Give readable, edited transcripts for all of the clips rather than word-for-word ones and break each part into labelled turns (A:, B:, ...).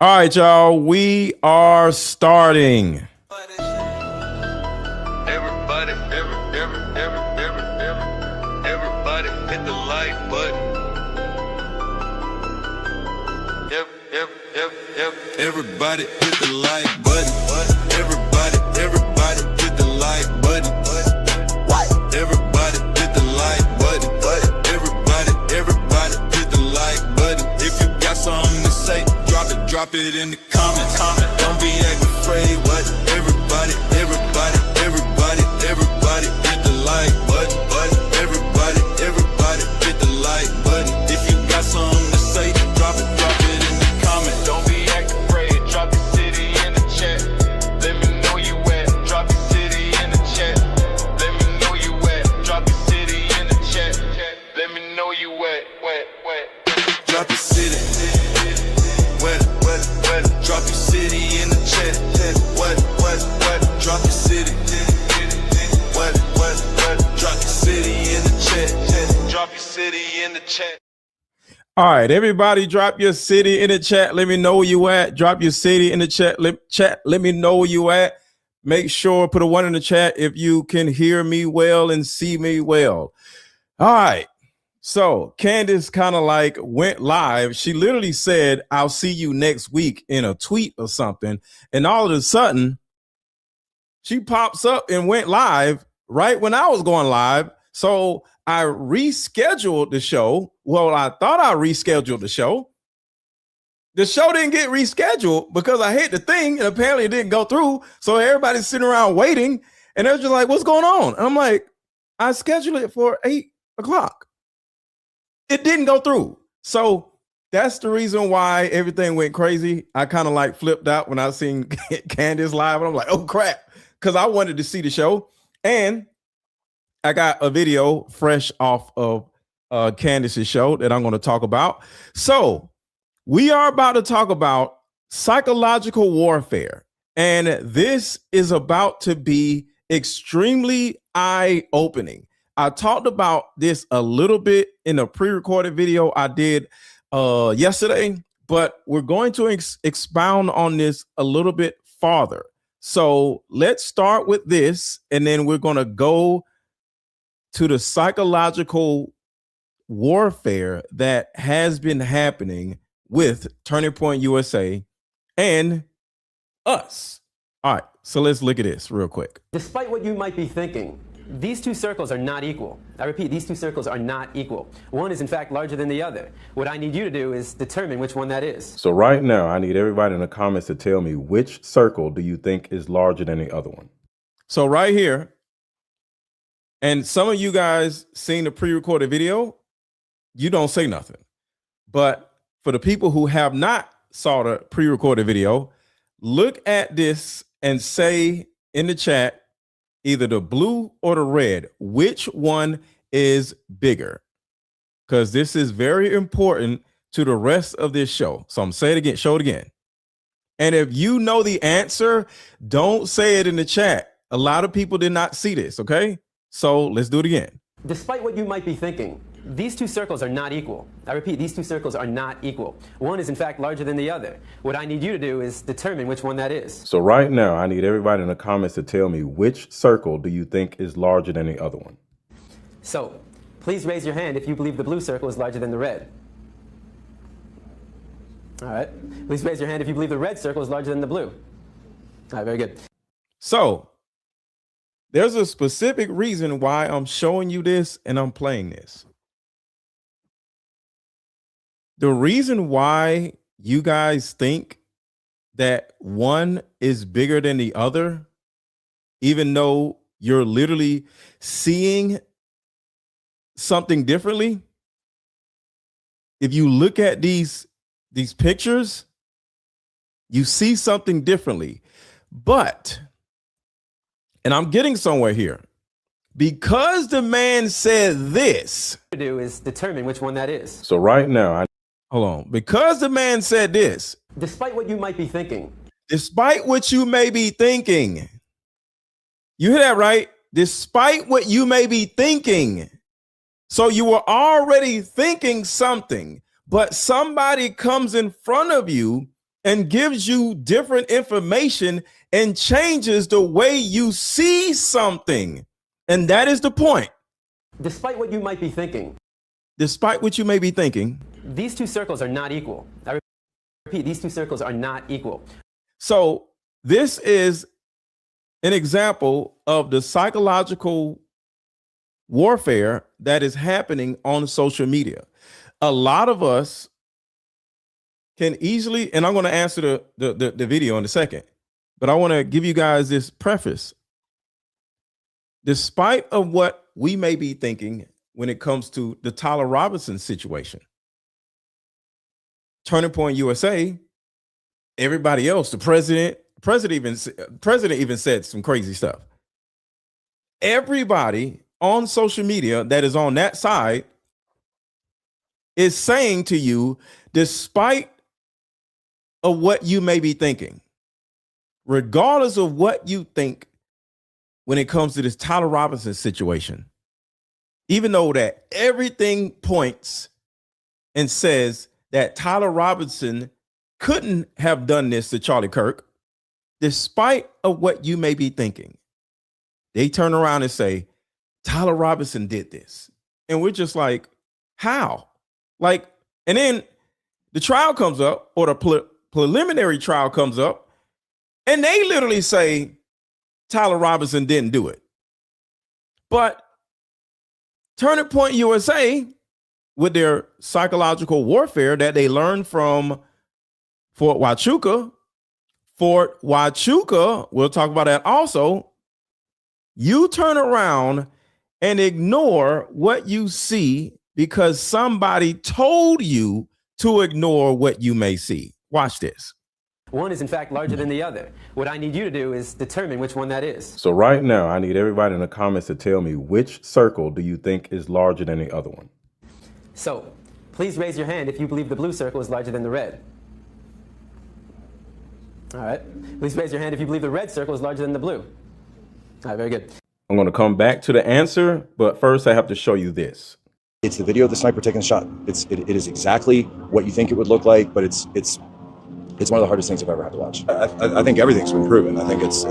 A: All right, y'all, we are starting.
B: Everybody hit the like button. Everybody hit the like button. Everybody hit the like button. Everybody hit the like button. Everybody hit the like button. If you got something to say, drop it in the comments. Don't be acting afraid. What? Everybody hit the like button. Everybody hit the like button. If you got something to say, drop it in the comments. Don't be acting afraid. Drop your city in the chat. Let me know you at. Drop your city in the chat. Let me know you at. Drop your city in the chat. Let me know you at. Drop your city. What? Drop your city in the chat. What? Drop your city. What? Drop your city in the chat. Drop your city in the chat.
A: All right, everybody, drop your city in the chat. Let me know where you at. Drop your city in the chat. Let me know where you at. Make sure, put a 1 in the chat if you can hear me well and see me well. All right. So Candace kind of like went live. She literally said, I'll see you next week in a tweet or something. And all of a sudden, she pops up and went live right when I was going live. So I rescheduled the show. Well, I thought I rescheduled the show. The show didn't get rescheduled because I hit the thing and apparently it didn't go through. So everybody's sitting around waiting and they're just like, what's going on? And I'm like, I scheduled it for 8 o'clock. It didn't go through. So that's the reason why everything went crazy. I kind of like flipped out when I seen Candace live and I'm like, oh crap. Cause I wanted to see the show. And I got a video fresh off of Candace's show that I'm going to talk about. So we are about to talk about psychological warfare. And this is about to be extremely eye-opening. I talked about this a little bit in a pre-recorded video I did yesterday, but we're going to expound on this a little bit farther. So let's start with this, and then we're going to go to the psychological warfare that has been happening with Turning Point USA and us. All right, so let's look at this real quick.
C: Despite what you might be thinking, these two circles are not equal. I repeat, these two circles are not equal. One is in fact larger than the other. What I need you to do is determine which one that is.
A: So right now, I need everybody in the comments to tell me which circle do you think is larger than the other one. So right here, and some of you guys seen the pre-recorded video, you don't say nothing. But for the people who have not saw the pre-recorded video, look at this and say in the chat, either the blue or the red, which one is bigger? Because this is very important to the rest of this show. So I'm saying it again, show it again. And if you know the answer, don't say it in the chat. A lot of people did not see this, okay? So let's do it again.
C: Despite what you might be thinking, these two circles are not equal. I repeat, these two circles are not equal. One is in fact larger than the other. What I need you to do is determine which one that is.
A: So right now, I need everybody in the comments to tell me which circle do you think is larger than the other one?
C: So please raise your hand if you believe the blue circle is larger than the red. All right. Please raise your hand if you believe the red circle is larger than the blue. All right, very good.
A: So there's a specific reason why I'm showing you this and I'm playing this. The reason why you guys think that one is bigger than the other, even though you're literally seeing something differently, if you look at these pictures, you see something differently. But, and I'm getting somewhere here, because the man said this,
C: What to do is determine which one that is.
A: so right now, hold on, because the man said this,
C: Despite what you might be thinking,
A: despite what you may be thinking, you hear that right? Despite what you may be thinking. So you were already thinking something, but somebody comes in front of you and gives you different information and changes the way you see something. And that is the point.
C: Despite what you might be thinking,
A: Despite what you may be thinking,
C: these two circles are not equal. I repeat, these two circles are not equal.
A: so this is an example of the psychological warfare that is happening on social media. A lot of us can easily, and I'm going to answer the video in a second, but I want to give you guys this preface. Despite of what we may be thinking when it comes to the Tyler Robinson situation, Turning Point USA, everybody else, the president even said some crazy stuff. Everybody on social media that is on that side is saying to you, despite of what you may be thinking, regardless of what you think when it comes to this Tyler Robinson situation, even though that everything points and says that Tyler Robinson couldn't have done this to Charlie Kirk, despite of what you may be thinking, they turn around and say, Tyler Robinson did this. And we're just like, how? Like, and then the trial comes up, or the preliminary trial comes up, and they literally say Tyler Robinson didn't do it. But Turning Point USA, with their psychological warfare that they learned from Fort Huachuca, we'll talk about that also. You turn around and ignore what you see because somebody told you to ignore what you may see. Watch this.
C: One is in fact larger than the other. What I need you to do is determine which one that is.
A: So right now, I need everybody in the comments to tell me which circle do you think is larger than the other one?
C: So please raise your hand if you believe the blue circle is larger than the red. All right. Please raise your hand if you believe the red circle is larger than the blue. All right, very good.
A: I'm going to come back to the answer, but first I have to show you this.
D: It's the video of the sniper taking the shot. It is exactly what you think it would look like, but it's one of the hardest things I've ever had to watch. I think everything's been proven. I think it's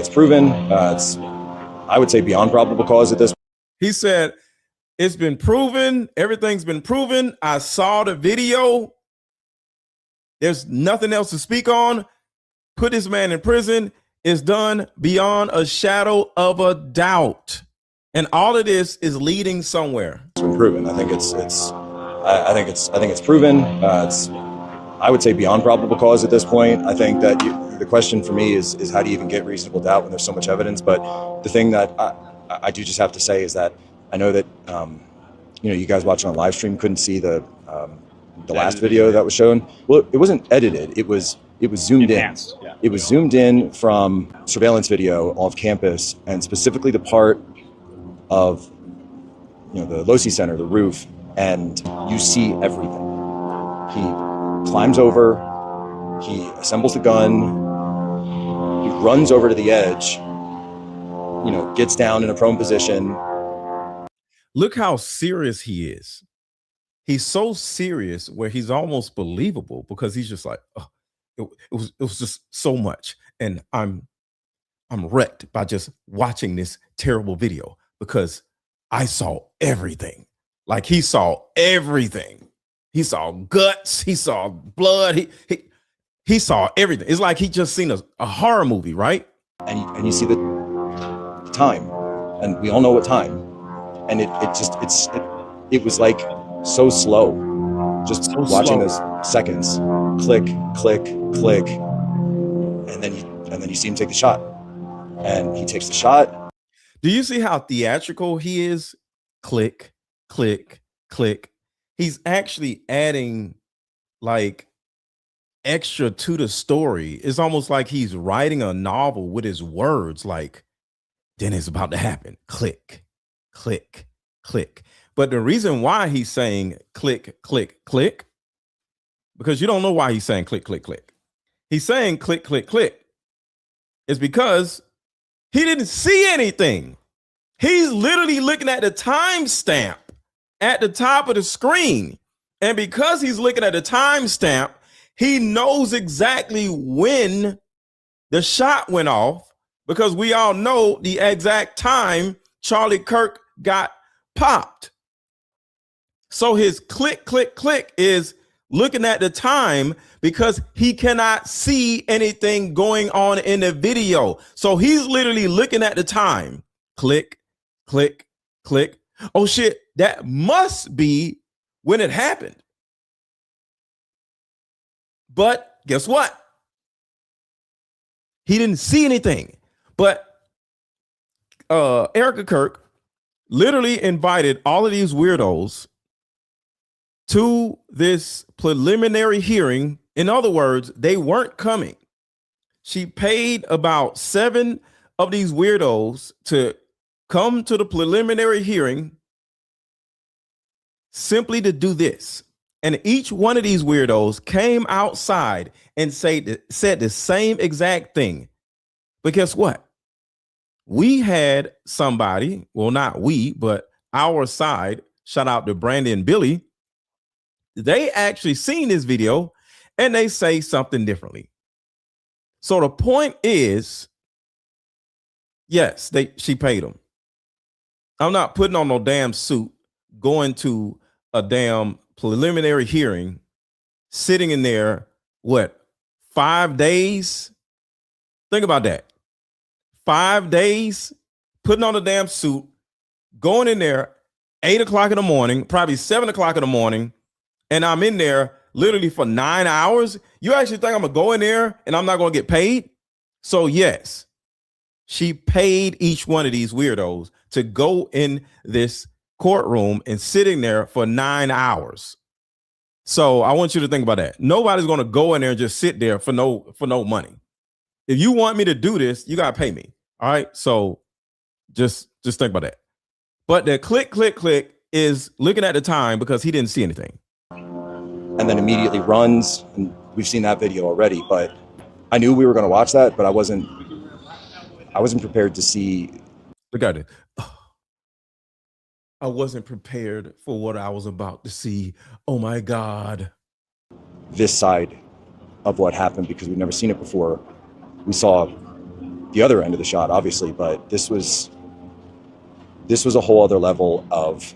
D: proven. It's, I would say, beyond probable cause at this.
A: He said, it's been proven. Everything's been proven. I saw the video. There's nothing else to speak on. Put this man in prison. It's done beyond a shadow of a doubt. And all of this is leading somewhere.
D: It's been proven. I think it's proven. It's, I would say, beyond probable cause at this point. I think that the question for me is how do you even get reasonable doubt when there's so much evidence? But the thing that I do just have to say is that I know that you guys watching on live stream couldn't see the last video that was shown. Well, it wasn't edited. It was zoomed in. Yeah. It was zoomed in from surveillance video off campus, and specifically the part of the Losi Center, the roof, and you see everything. He climbs over, he assembles the gun, he runs over to the edge, gets down in a prone position.
A: Look how serious he is. He's so serious where he's almost believable, because he's just like, oh, it was just so much. And I'm wrecked by just watching this terrible video, because I saw everything. Like, he saw everything. He saw guts. He saw blood. He saw everything. It's like he just seen a horror movie, right?
D: And you see the time, and we all know what time. And it was like so slow, just so watching those seconds, click, click, click, and then you see him take the shot, and he takes the shot.
A: Do you see how theatrical he is? Click, click, click. He's actually adding like extra to the story. It's almost like he's writing a novel with his words, like, then it's about to happen. Click, click, click. But the reason why he's saying click, click, click, because you don't know why he's saying click, click, click. He's saying click, click, click. It's because he didn't see anything. He's literally looking at the timestamp at the top of the screen. And because he's looking at the timestamp, He knows exactly when the shot went off because we all know the exact time Charlie Kirk got popped. So his click, click, click is looking at the time because he cannot see anything going on in the video. So he's literally looking at the time. Click, click, click. Oh shit, that must be when it happened. But guess what? He didn't see anything. But Erika Kirk literally invited all of these weirdos to this preliminary hearing. In other words, they weren't coming. She paid about 7 of these weirdos to come to the preliminary hearing simply to do this. And each one of these weirdos came outside and said the same exact thing. But guess what? We had somebody, well, not we, but our side, shout out to Brandy and Billy. They actually seen this video and they say something differently. So the point is, yes, she paid them. I'm not putting on no damn suit, going to a damn preliminary hearing, sitting in there, what, 5 days? Think about that. 5 days, putting on a damn suit, going in there 8 o'clock in the morning, probably 7 o'clock in the morning, and I'm in there literally for 9 hours. You actually think I'm gonna go in there and I'm not gonna get paid? So yes, she paid each one of these weirdos to go in this courtroom and sitting there for 9 hours. So I want you to think about that. Nobody's gonna go in there and just sit there for no money. If you want me to do this, you gotta pay me. All right. So just think about that. But the click, click, click is looking at the time because he didn't see anything.
D: And then immediately runs. And we've seen that video already, but I knew we were going to watch that, but I wasn't prepared to see.
A: Look at it. I wasn't prepared for what I was about to see. Oh my God.
D: This side of what happened because we've never seen it before. We saw the other end of the shot, obviously, but this was a whole other level of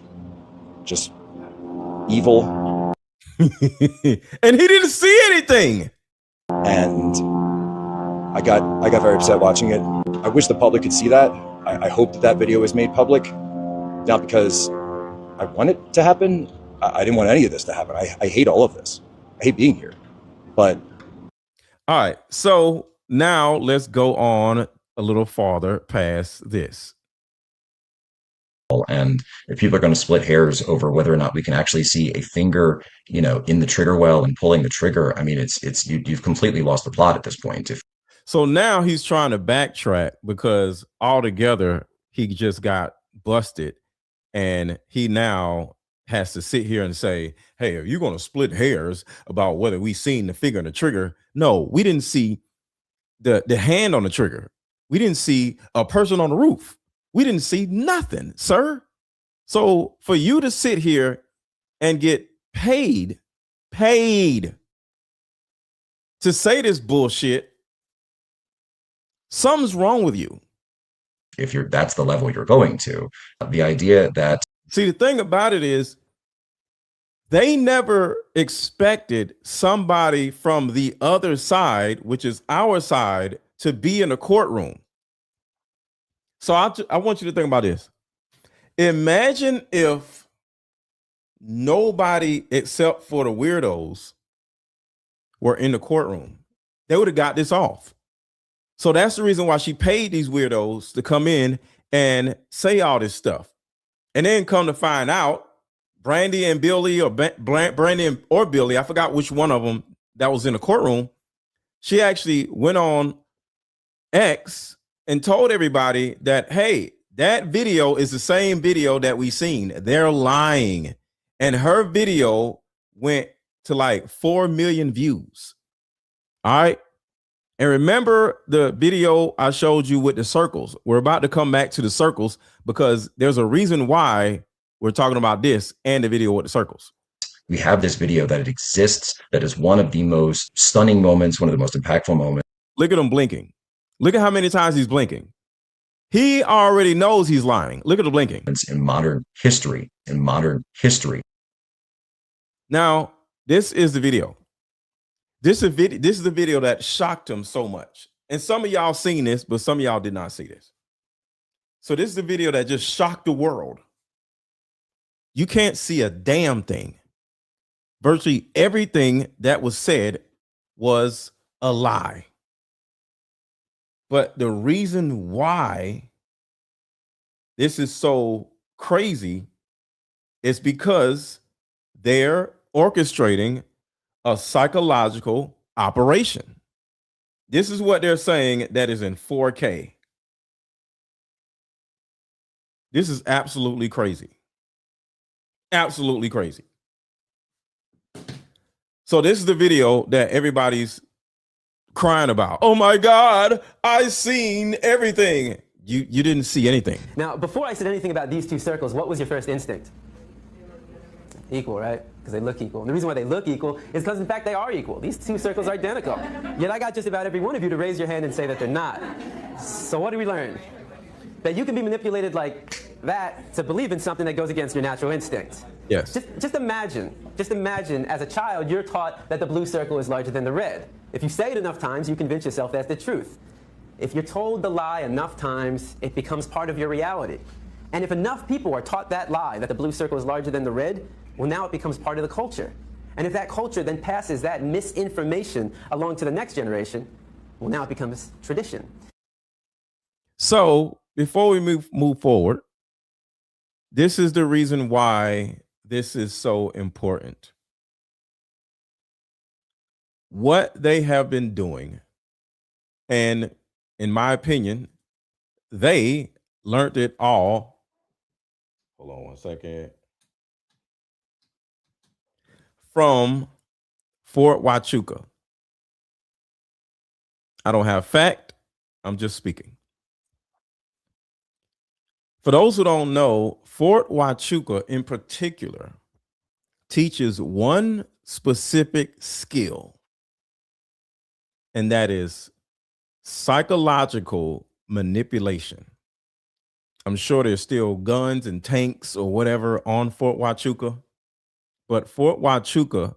D: just evil.
A: And he didn't see anything.
D: And I got very upset watching it. I wish the public could see that. I hope that video is made public, not because I want it to happen. I didn't want any of this to happen. I hate all of this. I hate being here. But
A: all right, so now let's go on a little farther past this.
E: And if people are going to split hairs over whether or not we can actually see a finger, in the trigger well and pulling the trigger, I mean, you've completely lost the plot at this point.
A: So now he's trying to backtrack because altogether he just got busted, and he now has to sit here and say, "Hey, are you going to split hairs about whether we seen the finger and the trigger?" No, we didn't see the hand on the trigger. We didn't see a person on the roof. We didn't see nothing, sir. So for you to sit here and get paid to say this bullshit, something's wrong with you.
E: If that's the level you're going to, the idea that,
A: see, the thing about it is they never expected somebody from the other side, which is our side, to be in the courtroom. So I want you to think about this. Imagine if nobody except for the weirdos were in the courtroom. They would have got this off. So that's the reason why she paid these weirdos to come in and say all this stuff. And then come to find out, Brandy and Billy, or Brandy or Billy, I forgot which one of them that was in the courtroom, she actually went on X and told everybody that, hey, that video is the same video that we seen. They're lying. And her video went to like 4 million views. All right. And remember the video I showed you with the circles. We're about to come back to the circles because there's a reason why we're talking about this and the video with the circles.
E: We have this video that it exists, that is one of the most stunning moments, one of the most impactful moments
A: Look at him blinking. Look at how many times he's blinking. He already knows he's lying. Look at him blinking.
E: in modern history,
A: Now, this is the video. This is the video that shocked him so much. And some of y'all seen this, but some of y'all did not see this. So this is the video that just shocked the world. You can't see a damn thing. Virtually everything that was said was a lie. But the reason why this is so crazy is because they're orchestrating a psychological operation. This is what they're saying that is in 4K. This is absolutely crazy. Absolutely crazy. So this is the video that everybody's crying about. Oh my God, I seen everything. You didn't see anything.
C: Now, before I said anything about these two circles, what was your first instinct? Equal, right? Because they look equal. And the reason why they look equal is because, in fact, they are equal. These two circles are identical. Yet I got just about every one of you to raise your hand and say that they're not. So what do we learn? That you can be manipulated like that to believe in something that goes against your natural instinct.
A: Yes.
C: Just imagine as a child, you're taught that the blue circle is larger than the red. If you say it enough times, you convince yourself that's the truth. If you're told the lie enough times, it becomes part of your reality. And if enough people are taught that lie, that the blue circle is larger than the red, well, now it becomes part of the culture. And if that culture then passes that misinformation along to the next generation, well, now it becomes tradition.
A: So before we move forward, this is the reason why this is so important. What they have been doing, and in my opinion, they learned it all. Hold on one second. From Fort Huachuca. I don't have fact. I'm just speaking. For those who don't know, Fort Huachuca in particular teaches one specific skill, and that is psychological manipulation. I'm sure there's still guns and tanks or whatever on Fort Huachuca, but Fort Huachuca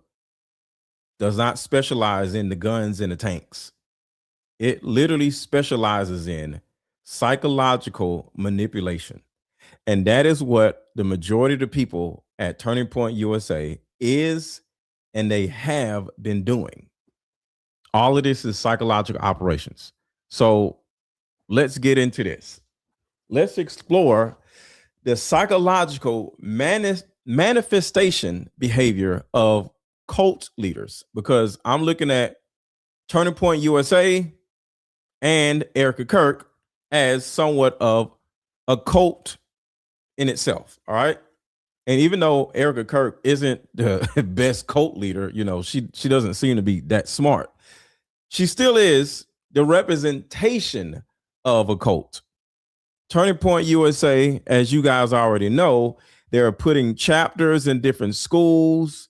A: does not specialize in the guns and the tanks. It literally specializes in psychological manipulation. And that is what the majority of the people at Turning Point USA is, and they have been doing. All of this is psychological operations. So let's get into this. Let's explore the psychological manifestation behavior of cult leaders, because I'm looking at Turning Point USA and Erika Kirk as somewhat of a cult in itself. All right. And even though Erika Kirk isn't the best cult leader, you know, she doesn't seem to be that smart. She still is the representation of a cult. Turning Point USA, as you guys already know, they're putting chapters in different schools.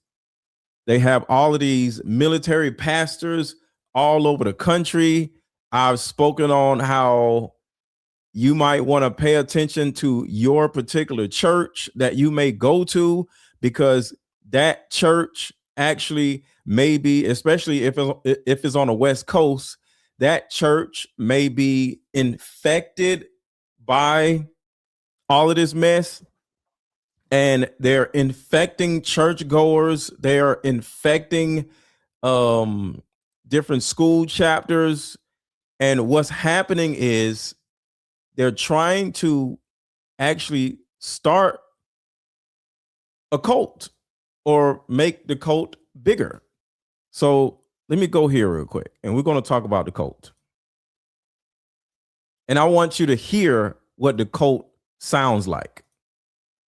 A: They have all of these military pastors all over the country. I've spoken on how you might want to pay attention to your particular church that you may go to, because that church actually may be, especially if it's on the West Coast, that church may be infected by all of this mess. And they're infecting churchgoers. They're infecting different school chapters. And what's happening is they're trying to actually start a cult or make the cult bigger. So let me go here real quick, and we're going to talk about the cult. And I want you to hear what the cult sounds like.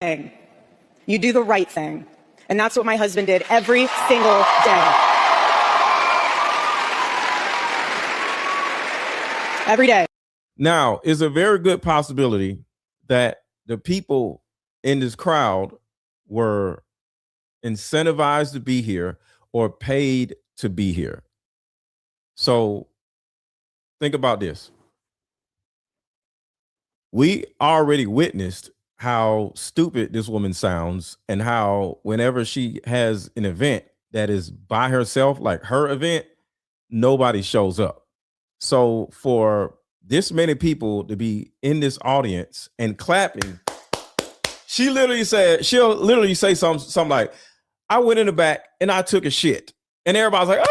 F: You do the right thing. And that's what my husband did every single day. Every day.
A: Now, it's a very good possibility that the people in this crowd were incentivized to be here or paid to be here. So think about this. We already witnessed how stupid this woman sounds and how whenever she has an event that is by herself, like her event, nobody shows up. So for this many people to be in this audience and clapping, she'll literally say something like, I went in the back and I took a shit. And everybody's like, ah!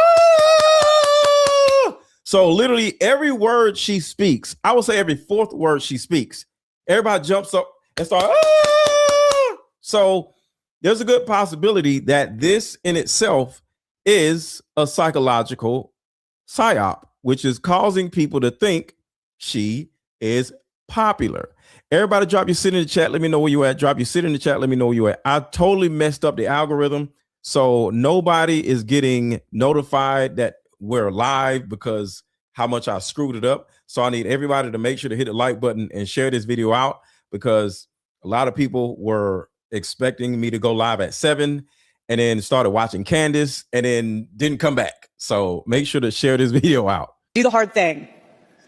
A: So literally every word she speaks, I would say every fourth word she speaks, everybody jumps up and starts, ah! So there's a good possibility that this in itself is a psychological psyop, which is causing people to think she is popular. Everybody drop your city in the chat. Let me know where you at. Drop your city in the chat. Let me know where you at. I totally messed up the algorithm. So nobody is getting notified that we're live because how much I screwed it up. So I need everybody to make sure to hit the like button and share this video out, because a lot of people were expecting me to go live at 7 and then started watching Candace and then didn't come back. So make sure to share this video out.
F: Do the hard thing.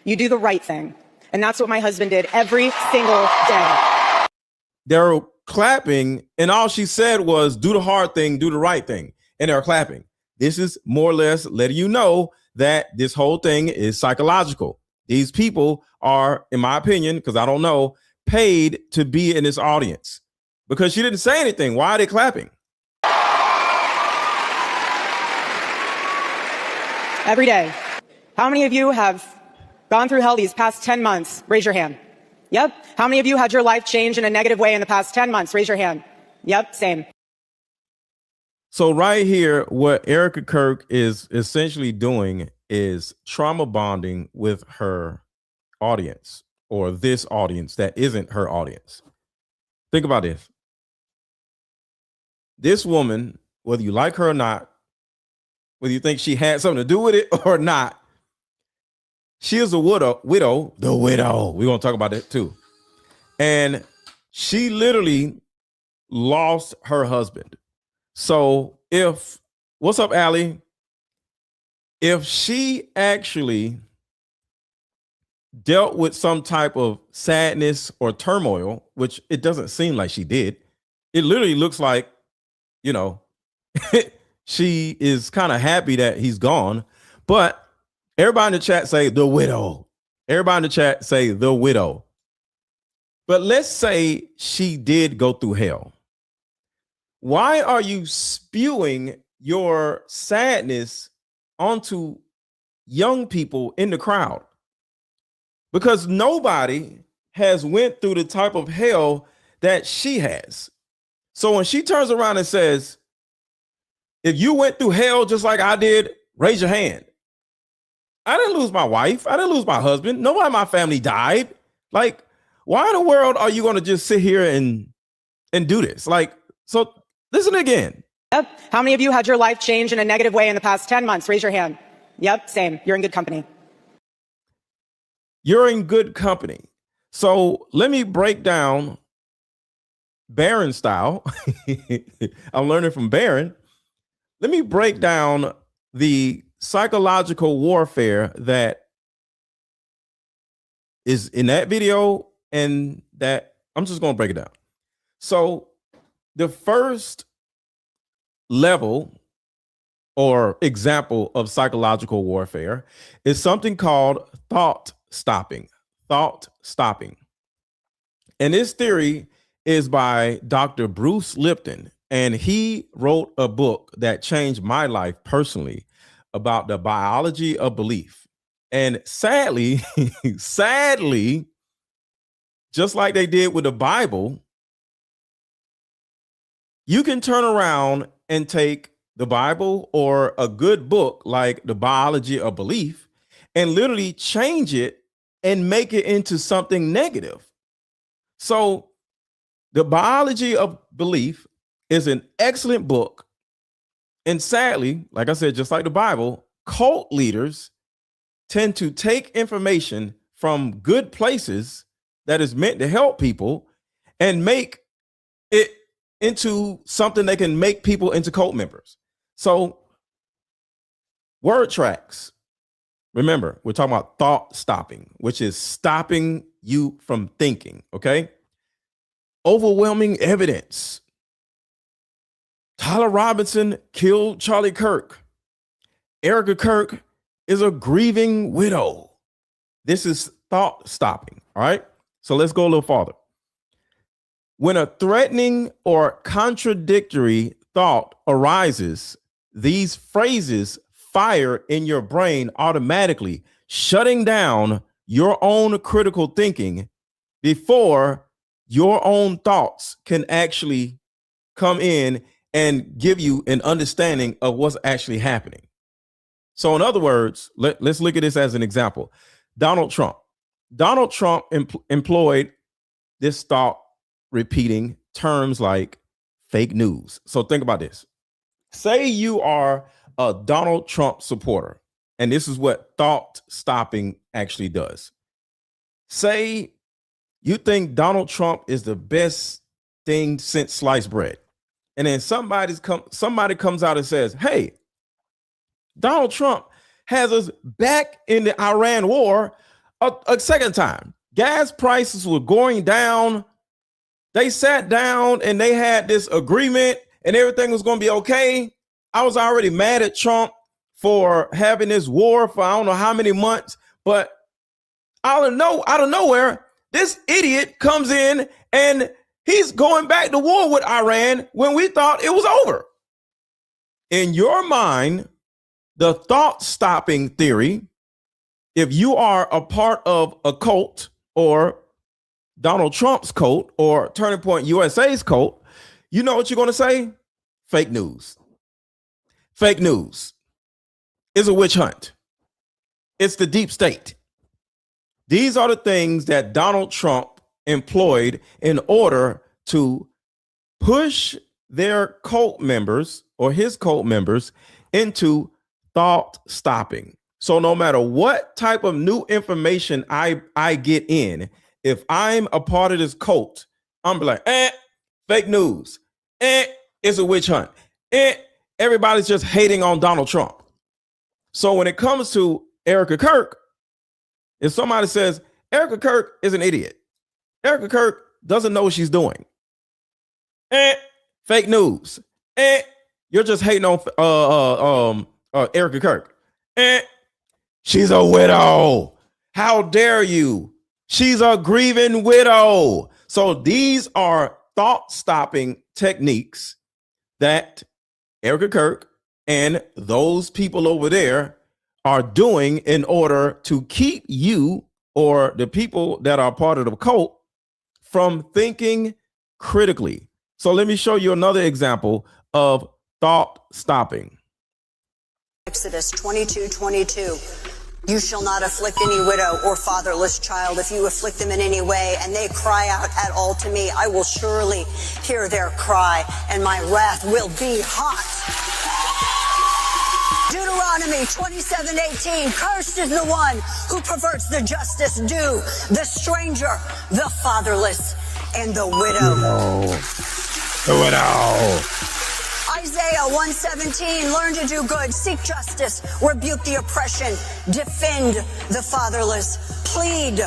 F: You do the right thing. And that's what my husband did every single day.
A: They're clapping, and all she said was, do the hard thing, do the right thing. And they're clapping. This is more or less letting you know that this whole thing is psychological. These people are, in my opinion, because I don't know, paid to be in this audience. Because she didn't say anything. Why are they clapping?
F: Every day. How many of you have gone through hell these past 10 months? Raise your hand. Yep. How many of you had your life change in a negative way in the past 10 months? Raise your hand. Yep, same.
A: So right here, what Erika Kirk is essentially doing is trauma bonding with her audience, or this audience that isn't her audience. Think about this. This woman, whether you like her or not, whether you think she had something to do with it or not, she is a widow. The widow. We're going to talk about that too. And she literally lost her husband. So what's up, Allie? If she actually dealt with some type of sadness or turmoil, which it doesn't seem like she did, it literally looks like, she is kind of happy that he's gone. But everybody in the chat say the widow. Everybody in the chat say the widow. But let's say she did go through hell. Why are you spewing your sadness onto young people in the crowd? Because nobody has went through the type of hell that she has. So when she turns around and says, if you went through hell just like I did, raise your hand. I didn't lose my wife. I didn't lose my husband. Nobody in my family died. Like, why in the world are you going to just sit here and do this? Like, so listen again.
F: Yep. How many of you had your life change in a negative way in the past 10 months? Raise your hand. Yep, same. You're in good company.
A: You're in good company. So let me break down Baron style. I'm learning from Baron. Let me break down the psychological warfare that is in that video, and that I'm just going to break it down. So the first level or example of psychological warfare is something called thought stopping. Thought stopping. And this theory is by Dr. Bruce Lipton. And he wrote a book that changed my life personally about the biology of belief. And sadly, just like they did with the Bible, you can turn around and take the Bible or a good book like the biology of belief and literally change it and make it into something negative. So the biology of belief is an excellent book. And sadly, like I said, just like the Bible, cult leaders tend to take information from good places that is meant to help people and make it into something that can make people into cult members. So word tracks. Remember, we're talking about thought stopping, which is stopping you from thinking. Okay. Overwhelming evidence. Tyler Robinson killed Charlie Kirk. Erika Kirk is a grieving widow. This is thought stopping. All right. So let's go a little farther. When a threatening or contradictory thought arises, these phrases fire in your brain automatically, shutting down your own critical thinking before your own thoughts can actually come in and give you an understanding of what's actually happening. So in other words, let's look at this as an example. Donald Trump employed this thought repeating terms like fake news. So think about this. Say you are a Donald Trump supporter, and this is what thought stopping actually does. Say you think Donald Trump is the best thing since sliced bread. And then somebody comes out and says, hey, Donald Trump has us back in the Iran war a second time. Gas prices were going down. They sat down and they had this agreement and everything was going to be okay. I was already mad at Trump for having this war for I don't know how many months, but out of nowhere, this idiot comes in and he's going back to war with Iran when we thought it was over. In your mind, the thought stopping theory, if you are a part of a cult or Donald Trump's cult or Turning Point USA's cult, you know what you're going to say? Fake news. Fake news is a witch hunt. It's the deep state. These are the things that Donald Trump employed in order to push their cult members or his cult members into thought stopping. So no matter what type of new information I get in, if I'm a part of this cult, I'm like, fake news. It's a witch hunt. Everybody's just hating on Donald Trump. So when it comes to Erika Kirk, if somebody says Erika Kirk is an idiot, Erika Kirk doesn't know what she's doing. Fake news. You're just hating on Erika Kirk. She's a widow. How dare you? She's a grieving widow. So these are thought-stopping techniques that Erika Kirk and those people over there are doing in order to keep you or the people that are part of the cult from thinking critically. So let me show you another example of thought stopping.
G: Exodus 22:22. You shall not afflict any widow or fatherless child. If you afflict them in any way and they cry out at all to me, I will surely hear their cry and my wrath will be hot. Deuteronomy 27:18. Cursed is the one who perverts the justice due, the stranger, the fatherless, and the widow.
A: The widow.
G: Isaiah 1:17, learn to do good, seek justice, rebuke the oppression, defend the fatherless, plead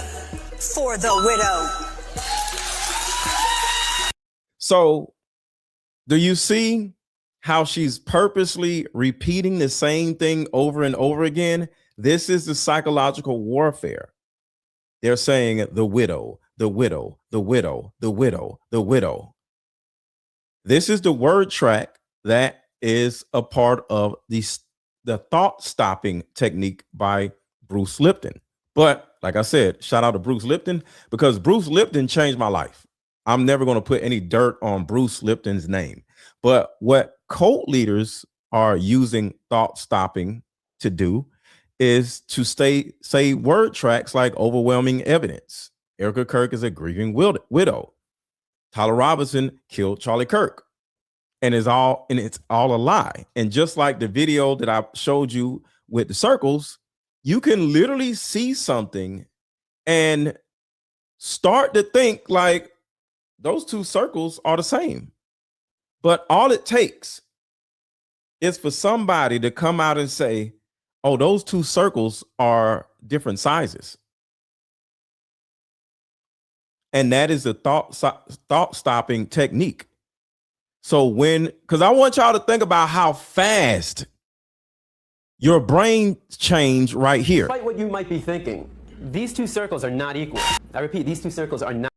G: for the widow.
A: So, do you see how she's purposely repeating the same thing over and over again? This is the psychological warfare. They're saying the widow, the widow, the widow, the widow, the widow. This is the word track that is a part of the thought stopping technique by Bruce Lipton. But like I said, shout out to Bruce Lipton, because Bruce Lipton changed my life. I'm never going to put any dirt on Bruce Lipton's name. But what cult leaders are using thought stopping to do is to say word tracks like overwhelming evidence. Erika Kirk is a grieving widow. Tyler Robinson killed Charlie Kirk. And it's all a lie. And just like the video that I showed you with the circles, you can literally see something and start to think like those two circles are the same. But all it takes is for somebody to come out and say, oh, those two circles are different sizes. And that is the thought stopping technique. So because I want y'all to think about how fast your brain change right here.
C: Despite what you might be thinking, these two circles are not equal. I repeat, these two circles are not.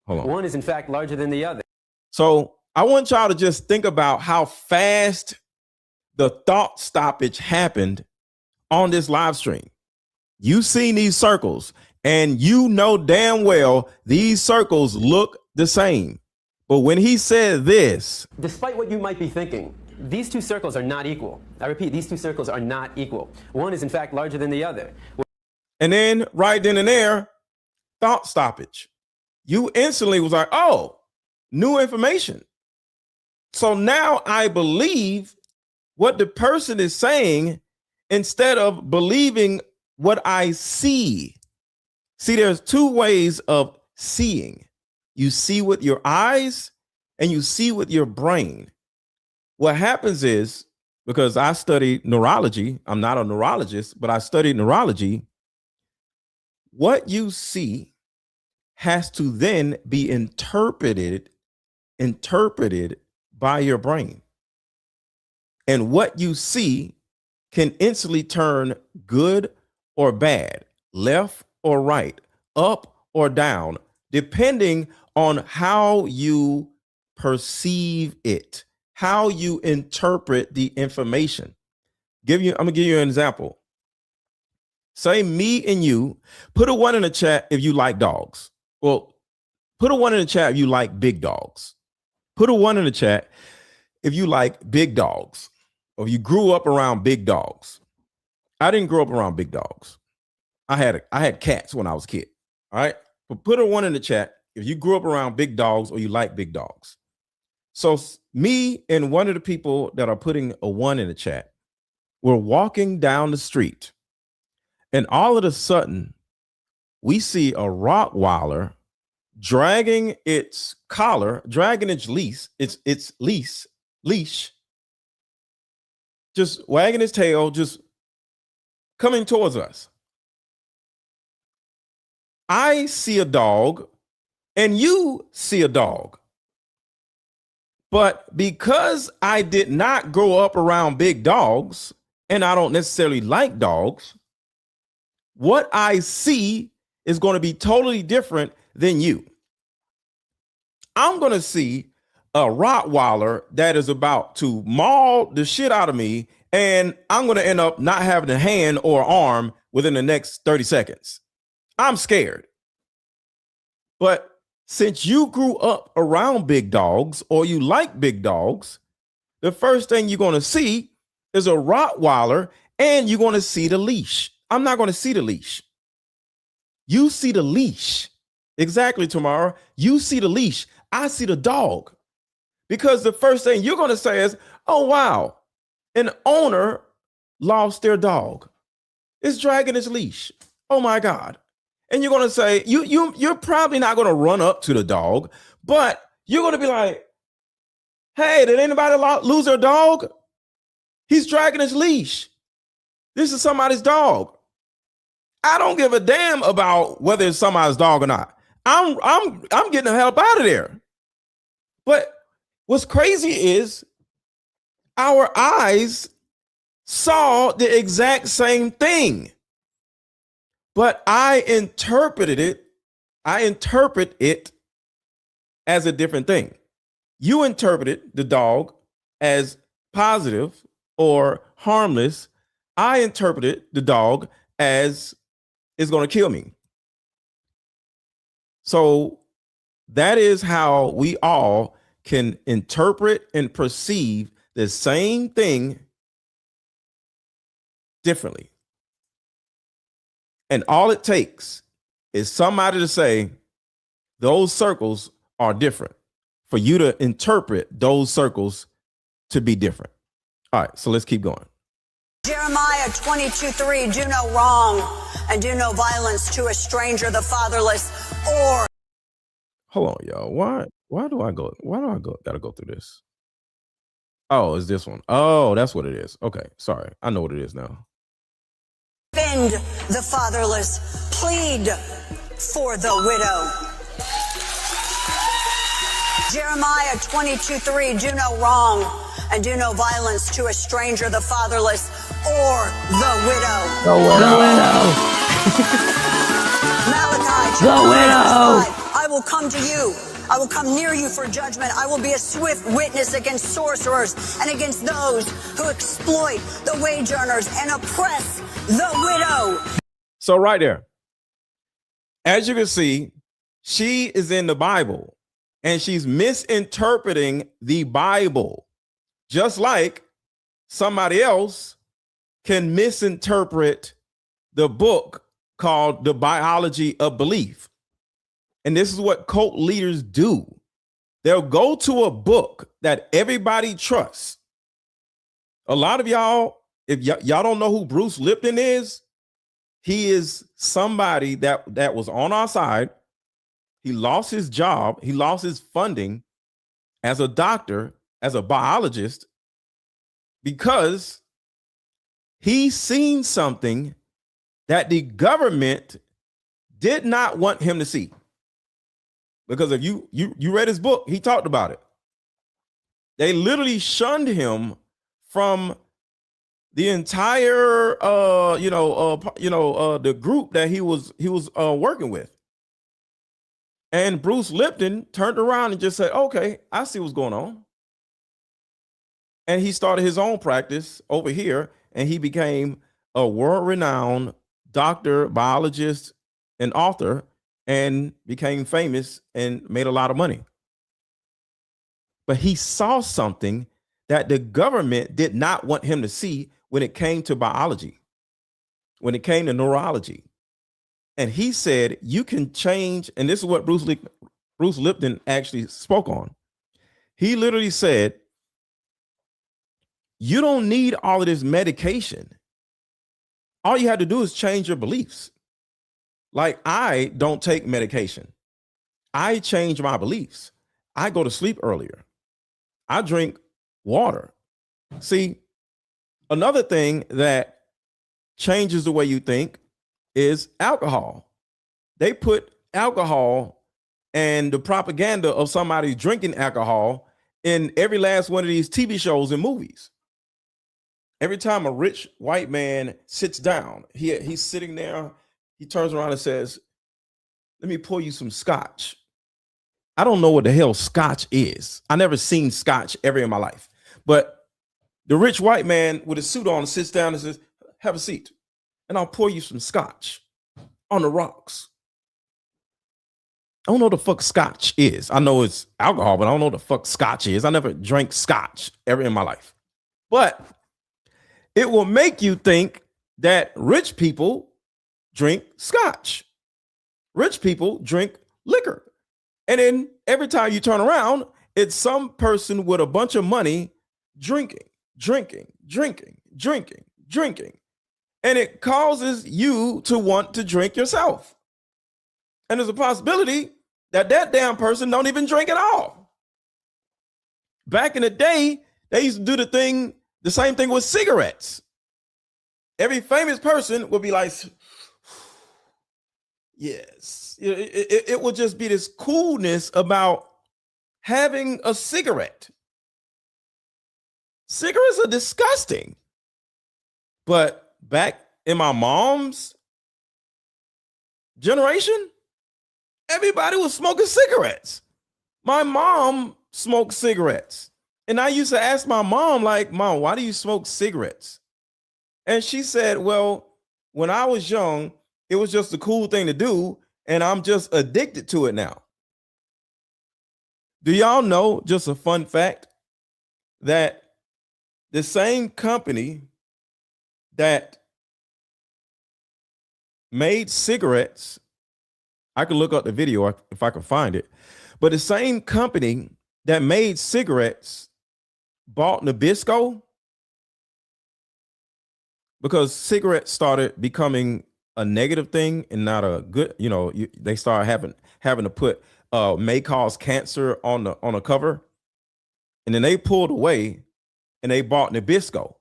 A: Hold on.
C: One is in fact larger than the other.
A: So I want y'all to just think about how fast the thought stoppage happened on this live stream. You've seen these circles and you know damn well these circles look the same. But when he said this,
C: despite what you might be thinking, these two circles are not equal. I repeat, these two circles are not equal. One is in fact larger than the other.
A: And then right then and there, thought stoppage. You instantly was like, oh, new information. So now I believe what the person is saying instead of believing what I see. See, there's two ways of seeing. You see with your eyes and you see with your brain. What happens is, because I studied neurology, I'm not a neurologist, but I studied neurology. What you see has to then be interpreted by your brain. And what you see can instantly turn good or bad, left or right, up or down, depending on how you perceive it, how you interpret the information. I'm gonna give you an example. Say me and you, put a 1 in the chat if you like dogs. Well, put a 1 in the chat if you like big dogs. Put a 1 in the chat if you like big dogs, or you grew up around big dogs. I didn't grow up around big dogs. I had cats when I was a kid. All right. But put a 1 in the chat if you grew up around big dogs or you like big dogs. So me and one of the people that are putting a 1 in the chat, we're walking down the street, and all of a sudden we see a Rottweiler dragging its collar, dragging its leash, just wagging its tail, just coming towards us. I see a dog and you see a dog. But because I did not grow up around big dogs and I don't necessarily like dogs, what I see is going to be totally different than you. I'm going to see a Rottweiler that is about to maul the shit out of me, and I'm going to end up not having a hand or arm within the next 30 seconds. I'm scared. But since you grew up around big dogs or you like big dogs, the first thing you're going to see is a Rottweiler, and you're going to see the leash. I'm not going to see the leash. You see the leash. Exactly, Tamara. You see the leash. I see the dog. Because the first thing you're going to say is, oh, wow, an owner lost their dog. It's dragging its leash. Oh, my God. And you're going to say, you're probably not going to run up to the dog, but you're going to be like, hey, did anybody lose their dog? He's dragging his leash. This is somebody's dog. I don't give a damn about whether it's somebody's dog or not. I'm getting the hell up out of there. But what's crazy is our eyes saw the exact same thing, but I interpret it as a different thing. You interpreted the dog as positive or harmless. I interpreted the dog as it's going to kill me. So that is how we all can interpret and perceive the same thing differently. And all it takes is somebody to say those circles are different for you to interpret those circles to be different. All right, so let's keep going.
G: Jeremiah 22:3, do no wrong and do no violence to a stranger, the fatherless, or...
A: Hold on, y'all. Why do I gotta go through this? Oh, is this one? Oh, that's what it is. Okay, sorry. I know what it is now.
G: Defend the fatherless. Plead for the widow. Jeremiah 22:3, do no wrong and do no violence to a stranger, the fatherless, or the widow.
H: The widow.
G: Malachi,
H: The widow.
G: 5, I will come to you. I will come near you for judgment. I will be a swift witness against sorcerers and against those who exploit the wage earners and oppress the widow.
A: So right there, as you can see, she is in the Bible and she's misinterpreting the Bible, just like somebody else can misinterpret the book called The Biology of Belief. And this is what cult leaders do. They'll go to a book that everybody trusts. A lot of y'all, if y'all don't know who Bruce Lipton is, he is somebody that was on our side. He lost his job. He lost his funding as a doctor, as a biologist, because he seen something that the government did not want him to see. Because if you read his book, he talked about it. They literally shunned him from the entire the group that he was working with. And Bruce Lipton turned around and just said, okay, I see what's going on. And he started his own practice over here, and he became a world-renowned doctor, biologist, and author, and became famous and made a lot of money. But he saw something that the government did not want him to see when it came to biology, when it came to neurology. And he said, you can change, and this is what Bruce Lipton actually spoke on. He literally said, you don't need all of this medication. All you have to do is change your beliefs. Like, I don't take medication. I change my beliefs. I go to sleep earlier. I drink water. See, another thing that changes the way you think is alcohol. They put alcohol and the propaganda of somebody drinking alcohol in every last one of these TV shows and movies. Every time a rich white man sits down, he's sitting there, he turns around and says, let me pour you some scotch. I don't know what the hell scotch is. I never seen scotch ever in my life. But the rich white man with his suit on sits down and says, have a seat, and I'll pour you some scotch on the rocks. I don't know what the fuck scotch is. I know it's alcohol, but I don't know what the fuck scotch is. I never drank scotch ever in my life. But it will make you think that rich people drink scotch. Rich people drink liquor. And then every time you turn around, it's some person with a bunch of money drinking. And it causes you to want to drink yourself. And there's a possibility that damn person don't even drink at all. Back in the day, they used to do the same thing with cigarettes. Every famous person would be like, yes. It would just be this coolness about having a cigarette. Cigarettes are disgusting. But back in my mom's generation, everybody was smoking cigarettes. My mom smoked cigarettes. And I used to ask my mom, like, Mom, why do you smoke cigarettes? And she said, well, when I was young, it was just a cool thing to do, and I'm just addicted to it now. Do y'all know, just a fun fact, that the same company that made cigarettes, I can look up the video if I can find it, but the same company that made cigarettes bought Nabisco because cigarettes started becoming a negative thing and not a good, they started having to put may cause cancer on a cover. And then they pulled away and they bought Nabisco.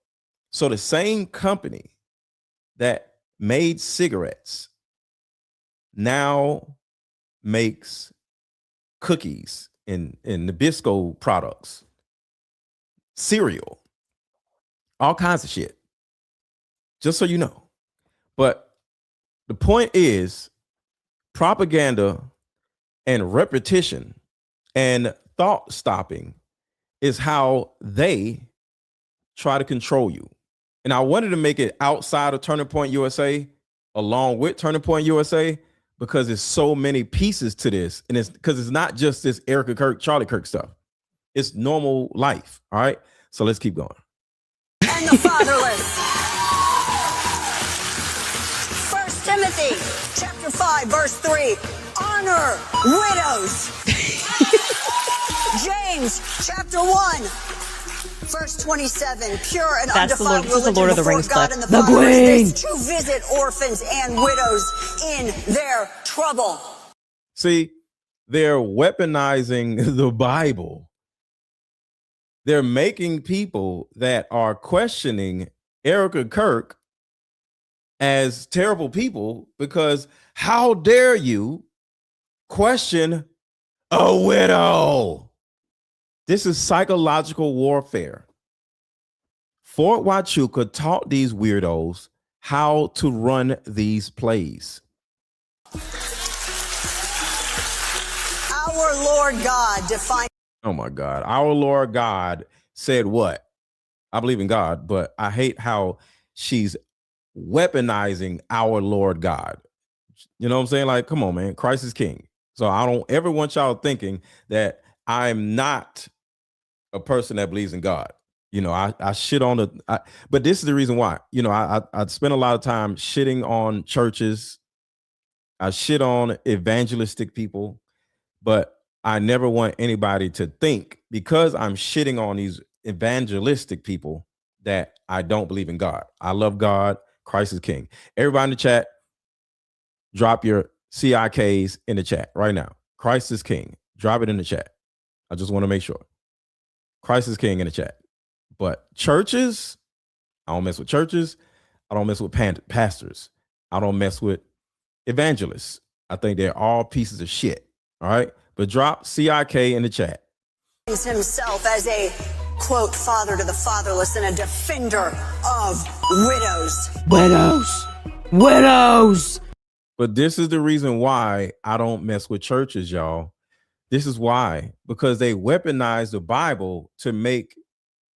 A: So the same company that made cigarettes now makes cookies and Nabisco products, cereal, all kinds of shit. Just so you know. But the point is, propaganda and repetition and thought stopping is how they try to control you. And I wanted to make it outside of Turning Point USA, along with Turning Point USA, because there's so many pieces to this. And it's because it's not just this Erika Kirk, Charlie Kirk stuff. It's normal life. All right. So let's keep going.
G: And the fatherless. 1 Timothy chapter 5, verse 3. Honor widows. James chapter 1. Verse 27, pure and
H: That's the Lord-
G: undefiled
H: this is the
G: religion
H: Lord of the
G: before
H: Rings
G: God
H: clip.
G: and the
H: The
G: fatherless
H: Queen.
G: is to visit orphans and widows in their trouble.
A: See, they're weaponizing the Bible. They're making people that are questioning Erika Kirk as terrible people because how dare you question a widow? This is psychological warfare. Fort Huachuca taught these weirdos how to run these plays.
G: Our Lord God defined.
A: Oh my God. Our Lord God said what? I believe in God, but I hate how she's weaponizing our Lord God. You know what I'm saying? Like, come on, man. Christ is king. So I don't ever want y'all thinking that I'm not a person that believes in God. You know, I shit on but this is the reason why. You know, I spend a lot of time shitting on churches. I shit on evangelistic people, but I never want anybody to think because I'm shitting on these evangelistic people that I don't believe in God. I love God. Christ is king. Everybody in the chat, drop your CIKs in the chat right now. Christ is king. Drop it in the chat. I just want to make sure. Christ is king in the chat. But churches, I don't mess with churches. I don't mess with pastors. I don't mess with evangelists. I think they're all pieces of shit. All right. But drop CIK in the chat.
G: Himself as a quote father to the fatherless and a defender of widows.
H: Widows. Widows.
A: But this is the reason why I don't mess with churches, y'all. This is why, because they weaponize the Bible to make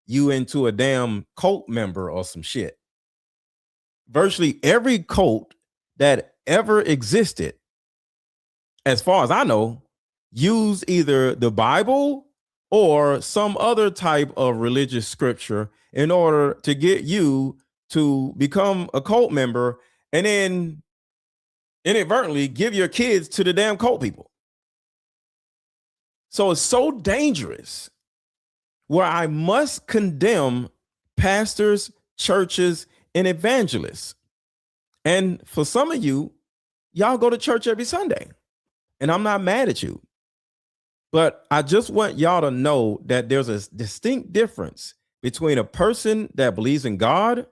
A: you into a damn cult member or some shit. Virtually every cult that ever existed, as far as I know, use either the Bible or some other type of religious scripture in order to get you to become a cult member and then inadvertently give your kids to the damn cult people. So it's so dangerous where I must condemn pastors, churches, and evangelists. And for some of you, y'all go to church every Sunday, and I'm not mad at you. But I just want y'all to know that there's a distinct difference between a person that believes in God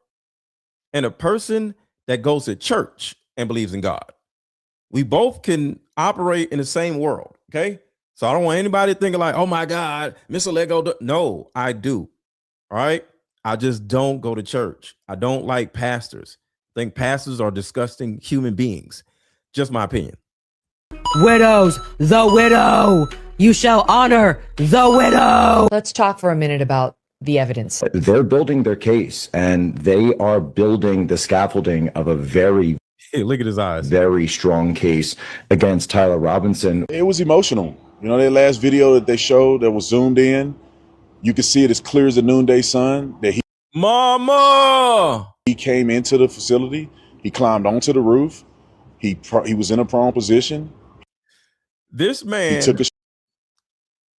A: and a person that goes to church and believes in God. We both can operate in the same world, okay? So I don't want anybody thinking like, oh my God, Mr. Lego. No, I do. All right. I just don't go to church. I don't like pastors. I think pastors are disgusting human beings. Just my opinion.
H: Widows. The widow. You shall honor the widow.
I: Let's talk for a minute about the evidence.
E: They're building their case, and they are building the scaffolding of a very,
A: Hey, look at his eyes.
E: very strong case against Tyler Robinson.
J: It was emotional. You know, that last video that they showed that was zoomed in, you could see it as clear as the noonday sun that he came into the facility. He climbed onto the roof. He was in a prone position.
A: This man,
J: He took a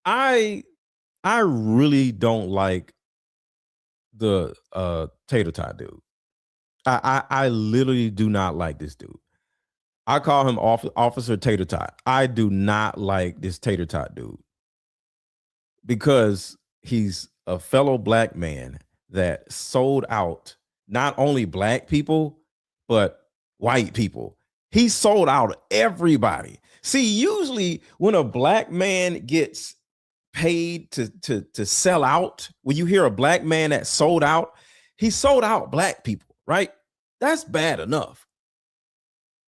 A: I really don't like the tater tot dude. I literally do not like this dude. I call him Officer Tater Tot. I do not like this Tater Tot dude because he's a fellow black man that sold out not only black people, but white people. He sold out everybody. See, usually when a black man gets paid to sell out, when you hear a black man that sold out, he sold out black people, right? That's bad enough.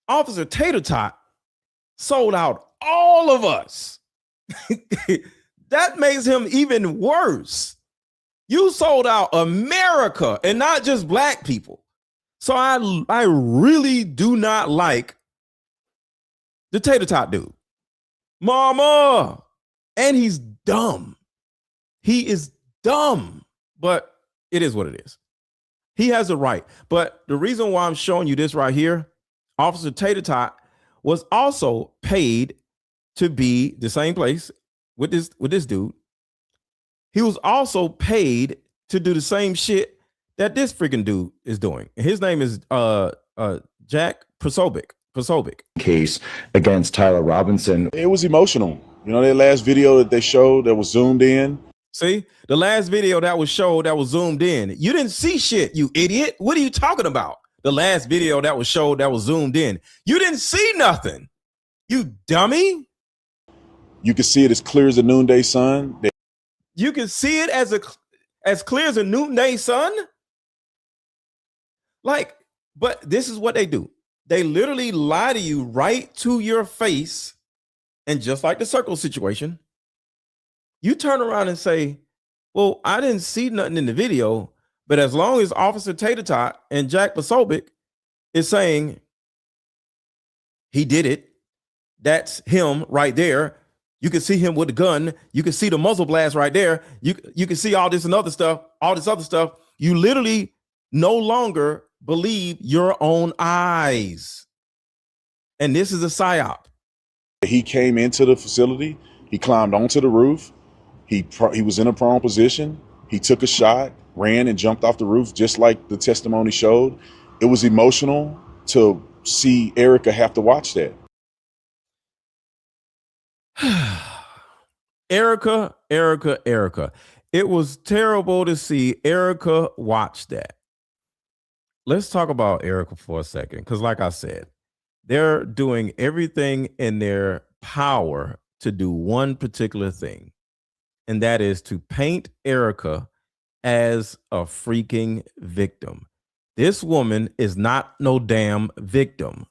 A: Officer Tater Tot sold out all of us. That makes him even worse. You sold out America and not just black people. So I really do not like the Tater Tot dude. Mama. And he's dumb. He is dumb, but it is what it is. He has a right. But the reason why I'm showing you this right here, Officer Tater Tot was also paid to be the same place with this dude. He was also paid to do the same shit that this freaking dude is doing. His name is Jack Posobiec.
D: Case against Tyler Robinson.
J: It was emotional. You know, that last video that they showed that was zoomed in.
A: See, the last video that was showed that was zoomed in. You didn't see shit, you idiot. What are you talking about? The last video that was showed that was zoomed in. You didn't see nothing, you dummy.
J: You can see it as clear as the noonday sun.
A: You can see it as clear as a noonday sun. Like, but this is what they do. They literally lie to you right to your face. And just like the circle situation, you turn around and say, well, I didn't see nothing in the video, but as long as Officer Tater Tot and Jack Posobiec is saying he did it, that's him right there. You can see him with the gun. You can see the muzzle blast right there. You can see all this and other stuff, all this other stuff. You literally no longer believe your own eyes. And this is a psyop.
J: He came into the facility. He climbed onto the roof. He was in a prone position. He took a shot, ran and jumped off the roof, just like the testimony showed. It was emotional to see Erika have to watch that.
A: Erika. It was terrible to see Erika watch that. Let's talk about Erika for a second, because like I said, they're doing everything in their power to do one particular thing, and that is to paint Erika as a freaking victim. This woman is not no damn victim.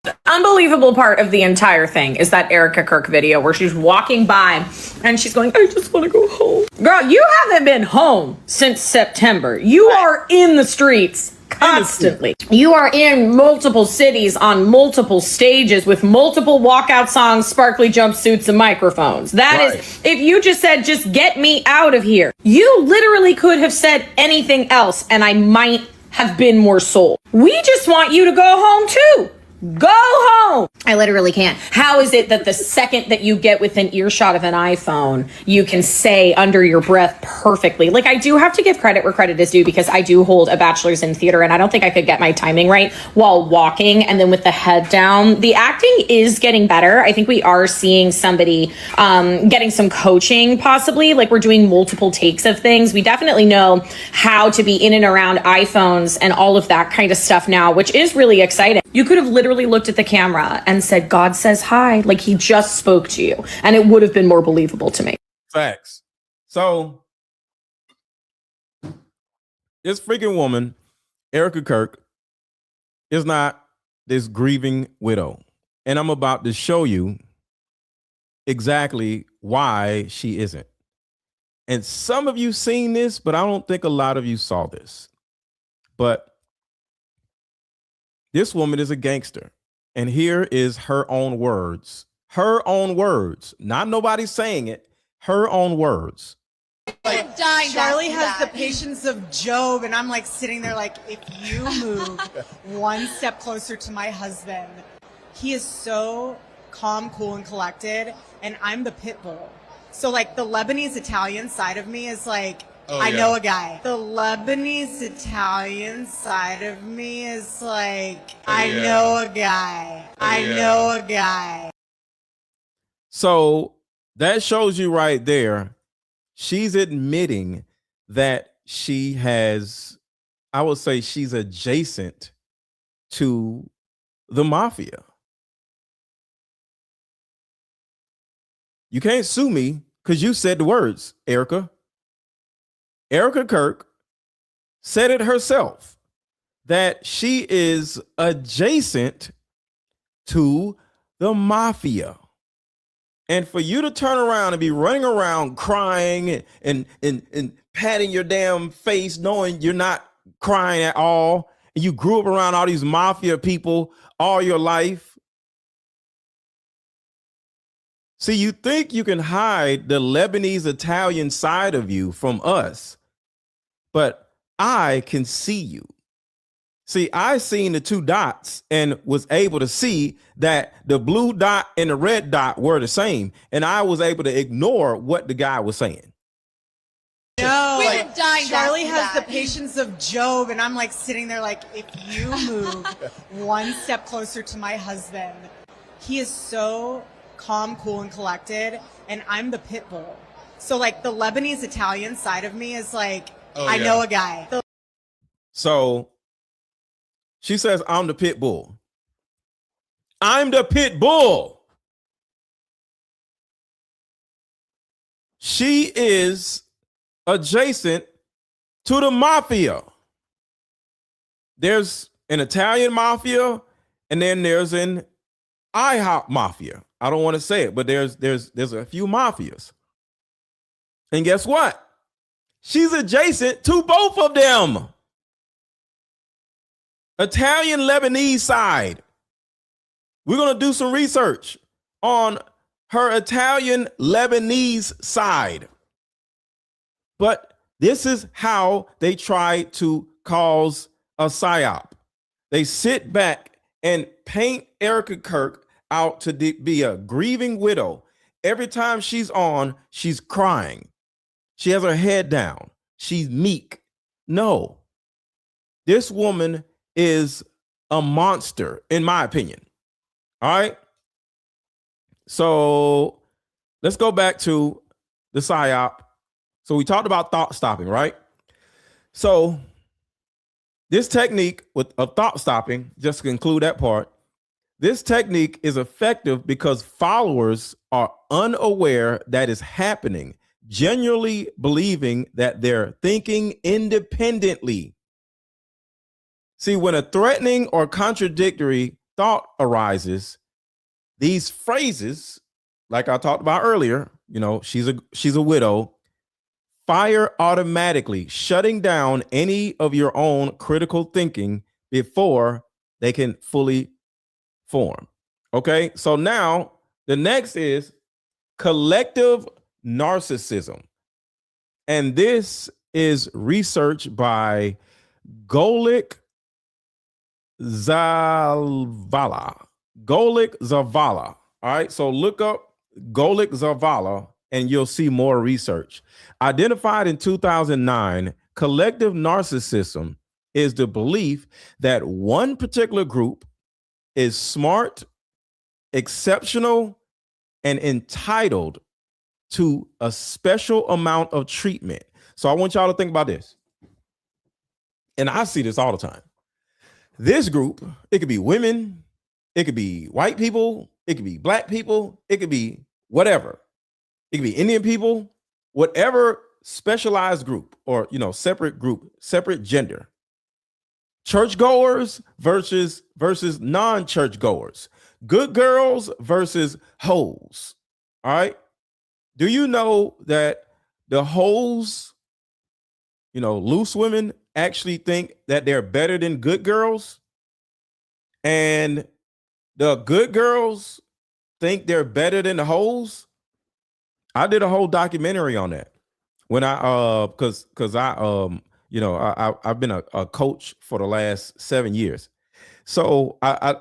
K: The unbelievable part of the entire thing is that Erika Kirk video where she's walking by and she's going, I just want to go home. Girl, you haven't been home since September. You are in the streets constantly. You are in multiple cities on multiple stages with multiple walkout songs, sparkly jumpsuits, and microphones. That is, if you just said, just get me out of here, you literally could have said anything else and I might have been more sold. We just want you to go home too. Go home. I literally can't. How is it that the second that you get within earshot of an iPhone, you can say under your breath perfectly? Like, I do have to give credit where credit is due, because I do hold a bachelor's in theater and I don't think I could get my timing right while walking and then with the head down. The acting is getting better. I think we are seeing somebody getting some coaching possibly. Like, we're doing multiple takes of things. We definitely know how to be in and around iPhones and all of that kind of stuff now, which is really exciting. You could have literally looked at the camera and said, God says hi, like he just spoke to you, and it would have been more believable to me.
A: Facts. So this freaking woman, Erika Kirk, is not this grieving widow. And I'm about to show you exactly why she isn't. And some of you seen this, but I don't think a lot of you saw this. But this woman is a gangster. And here is her own words. Her own words. Not nobody saying it. Her own words.
F: Like, Charlie has the patience of Job, and I'm like sitting there like, if you move one step closer to my husband, he is so calm, cool, and collected, and I'm the pit bull. So like the Lebanese Italian side of me is like, I know a guy. The Lebanese Italian side of me is like, I know a guy. I know a guy.
A: So that shows you right there. She's admitting that she has, I would say she's adjacent to the mafia. You can't sue me because you said the words, Erika. Erika Kirk said it herself that she is adjacent to the mafia. And for you to turn around and be running around crying and patting your damn face, knowing you're not crying at all, and you grew up around all these mafia people all your life. See, you think you can hide the Lebanese Italian side of you from us, but I can see you. See, I seen the two dots and was able to see that the blue dot and the red dot were the same. And I was able to ignore what the guy was saying.
F: No,
L: We
F: like,
L: were dying to
F: Charlie
L: ask
F: has
L: you
F: the
L: that.
F: patience of Job, and I'm like sitting there like, if you move one step closer to my husband, he is so calm, cool, and collected, and I'm the pit bull. So like the Lebanese Italian side of me is like, I know a guy.
A: So she says, I'm the pit bull. I'm the pit bull. She is adjacent to the mafia. There's an Italian mafia, and then there's an IHOP mafia. I don't want to say it, but there's a few mafias. And guess what? She's adjacent to both of them. Italian Lebanese side. We're going to do some research on her Italian Lebanese side. But this is how they try to cause a psyop. They sit back and paint Erika Kirk out to be a grieving widow. Every time she's on, she's crying. She has her head down. She's meek. No, this woman is a monster, in my opinion. All right. So let's go back to the psyop. So we talked about thought stopping, right? So this technique of thought stopping, just to conclude that part, this technique is effective because followers are unaware that it's happening, genuinely believing that they're thinking independently. See, when a threatening or contradictory thought arises, these phrases, like I talked about earlier, you know, she's a widow, fire automatically, shutting down any of your own critical thinking before they can fully form. Okay, so now the next is collective narcissism. And this is research by Golik Zavala. Golik Zavala. All right, so look up Golik Zavala and you'll see more research. Identified in 2009, collective narcissism is the belief that one particular group is smart, exceptional, and entitled to a special amount of treatment. So I want y'all to think about this. And I see this all the time. This group, it could be women, it could be white people, it could be black people, it could be whatever. It could be Indian people, whatever specialized group or, you know, separate group, separate gender. Churchgoers versus non-churchgoers. Good girls versus hoes. All right. Do you know that the hoes, you know, loose women actually think that they're better than good girls? And the good girls think they're better than the hoes? I did a whole documentary on that when because I you know, I've been a coach for the last 7 years. So I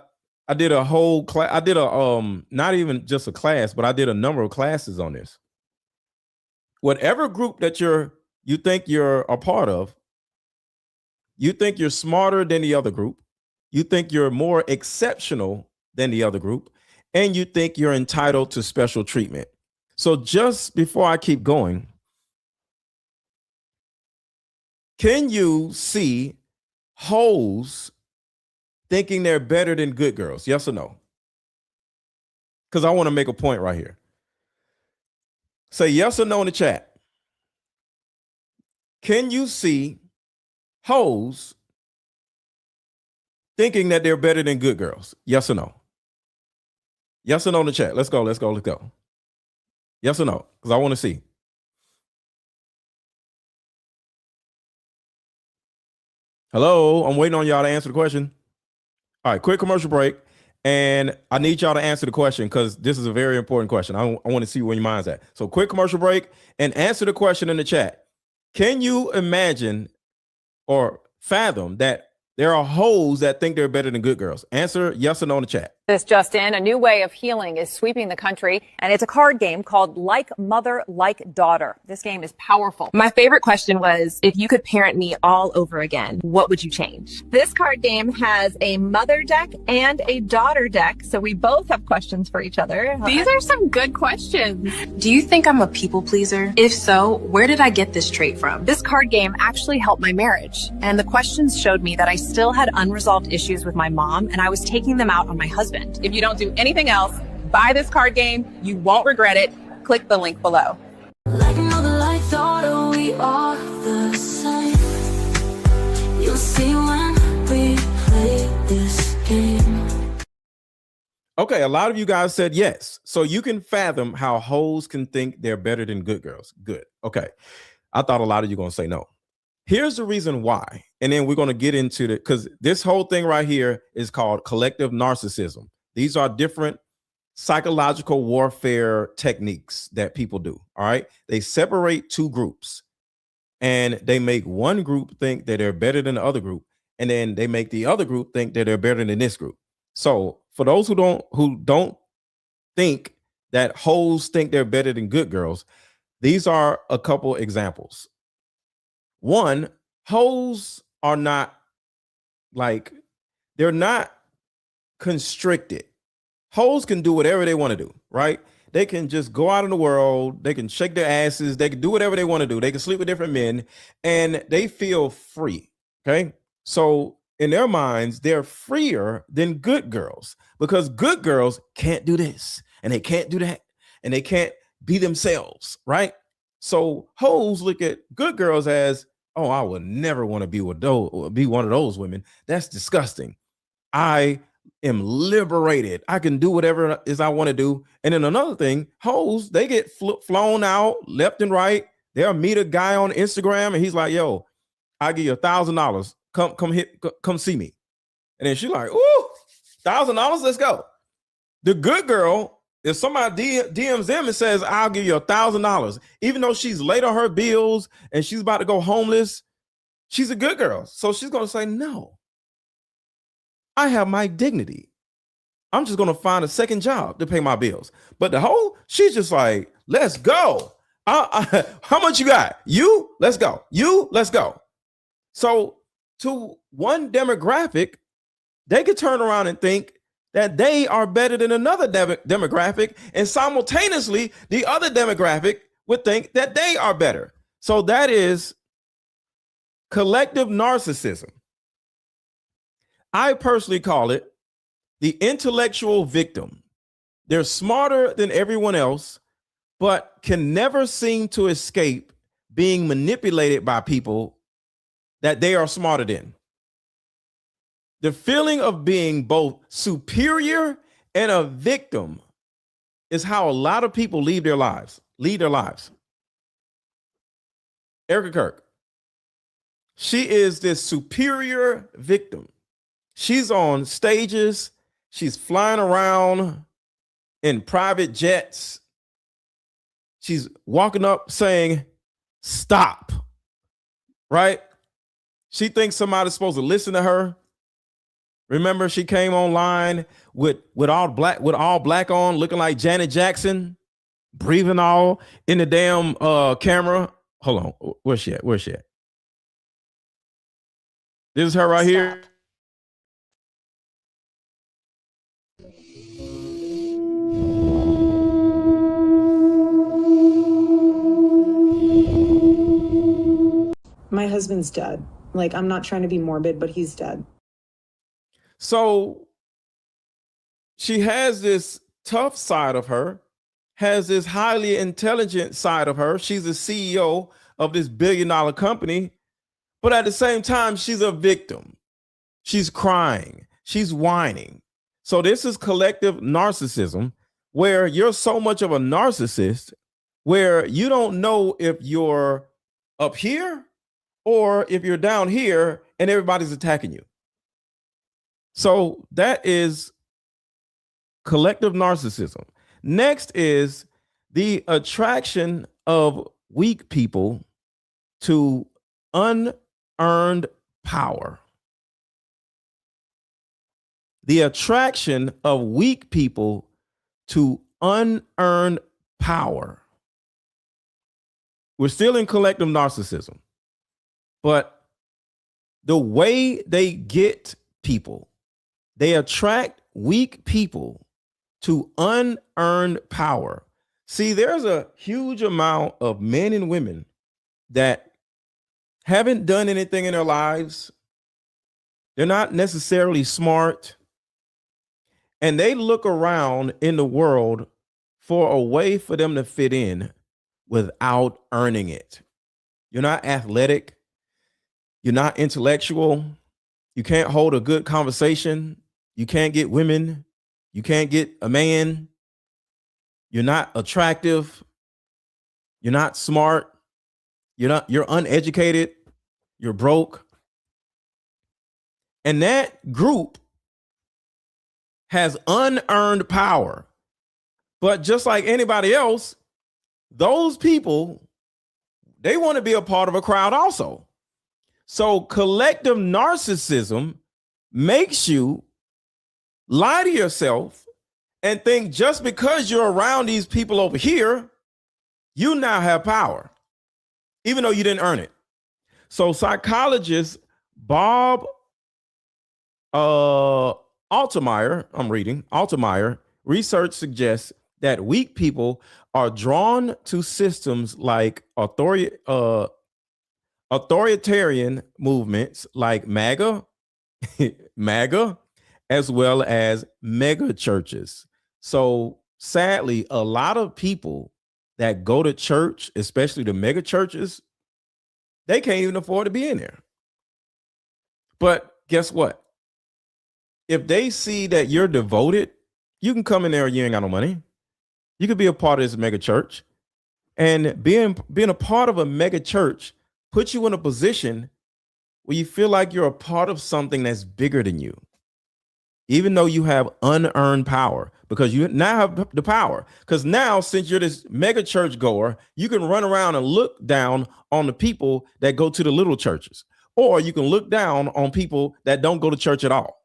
A: did a whole class. I did a not even just a class, but I did a number of classes on this. Whatever group that you think you're a part of, you think you're smarter than the other group, you think you're more exceptional than the other group, and you think you're entitled to special treatment. So just before I keep going, Can you see hoes thinking they're better than good girls? Yes or no? Because I want to make a point right here. Say yes or no in the chat. Can you see hoes thinking that they're better than good girls? Yes or no? Yes or no in the chat. Let's go. Yes or no? Because I want to see. Hello, I'm waiting on y'all to answer the question. All right, quick commercial break. And I need y'all to answer the question because this is a very important question. I want to see where your mind's at. So quick commercial break and answer the question in the chat. Can you imagine or fathom that there are hoes that think they're better than good girls? Answer yes or no in the chat.
L: This just in, a new way of healing is sweeping the country, and it's a card game called Like Mother, Like Daughter. This game is powerful.
M: My favorite question was, if you could parent me all over again, what would you change? This card game has a mother deck and a daughter deck, so we both have questions for each other.
N: These are some good questions. Do you think I'm a people pleaser? If so, where did I get this trait from?
M: This card game actually helped my marriage, and the questions showed me that I still had unresolved issues with my mom, and I was taking them out on my husband.
L: If you don't do anything else, buy this card game. You won't regret it. Click the link below.
B: Like mother, like daughter, we are the same. You'll see when we play this game.
A: Okay, a lot of you guys said yes. So you can fathom how hoes can think they're better than good girls. Good. Okay. I thought a lot of you going to say no. Here's the reason why. And then we're going to get into it because this whole thing right here is called collective narcissism. These are different psychological warfare techniques that people do. All right. They separate two groups and they make one group think that they're better than the other group. And then they make the other group think that they're better than this group. So for those who don't think that hoes think they're better than good girls, these are a couple examples. One, hoes are not they're not constricted. Hoes can do whatever they want to do, right? They can just go out in the world. They can shake their asses. They can do whatever they want to do. They can sleep with different men and they feel free. Okay. So in their minds, they're freer than good girls because good girls can't do this and they can't do that and they can't be themselves, right? So hoes look at good girls as, oh, I would never want to be one of those women. That's disgusting. I am liberated. I can do whatever it is I want to do. And then another thing, hoes, they get flown out left and right. They'll meet a guy on Instagram and he's like, yo, I'll give you $1,000. Come see me. And then she's like, ooh, $1,000, let's go. The good girl, if somebody DMs them and says, I'll give you $1,000, even though she's late on her bills and she's about to go homeless, she's a good girl. So she's going to say, no, I have my dignity. I'm just going to find a second job to pay my bills. But the hoe, she's just like, let's go. How much you got? You, let's go. You, let's go. So to one demographic, they could turn around and think that they are better than another demographic, and simultaneously the other demographic would think that they are better. So that is collective narcissism. I personally call it the intellectual victim. They're smarter than everyone else, but can never seem to escape being manipulated by people that they are smarter than. The feeling of being both superior and a victim is how a lot of people lead their lives. Erika Kirk, she is this superior victim. She's on stages. She's flying around in private jets. She's walking up saying, stop, right? She thinks somebody's supposed to listen to her. Remember, she came online with all black on, looking like Janet Jackson, breathing all in the damn camera. Hold on, where's she at? This is her right here.
O: My husband's dead. Like, I'm not trying to be morbid, but he's dead.
A: So she has this tough side of her, has this highly intelligent side of her. She's the CEO of this billion-dollar company, but at the same time, she's a victim. She's crying, she's whining. So this is collective narcissism, where you're so much of a narcissist where you don't know if you're up here or if you're down here and everybody's attacking you. So that is collective narcissism. Next is the attraction of weak people to unearned power. The attraction of weak people to unearned power. We're still in collective narcissism, but the way they get people, they attract weak people to unearned power. See, there's a huge amount of men and women that haven't done anything in their lives. They're not necessarily smart. And they look around in the world for a way for them to fit in without earning it. You're not athletic. You're not intellectual. You can't hold a good conversation. You can't get women. You can't get a man. You're not attractive. You're not smart. You're uneducated. You're broke. And that group has unearned power. But just like anybody else, those people, they want to be a part of a crowd also. So collective narcissism makes you lie to yourself and think just because you're around these people over here, you now have power, even though you didn't earn it. So psychologist Bob Altemeyer research suggests that weak people are drawn to systems like authoritarian movements like MAGA, as well as mega churches. So sadly, a lot of people that go to church, especially the mega churches, they can't even afford to be in there. But guess what? If they see that you're devoted, you can come in there and you ain't got no money. You could be a part of this mega church. And being a part of a mega church puts you in a position where you feel like you're a part of something that's bigger than you, even though you have unearned power, because you now have the power. Because now, since you're this mega church goer, you can run around and look down on the people that go to the little churches, or you can look down on people that don't go to church at all.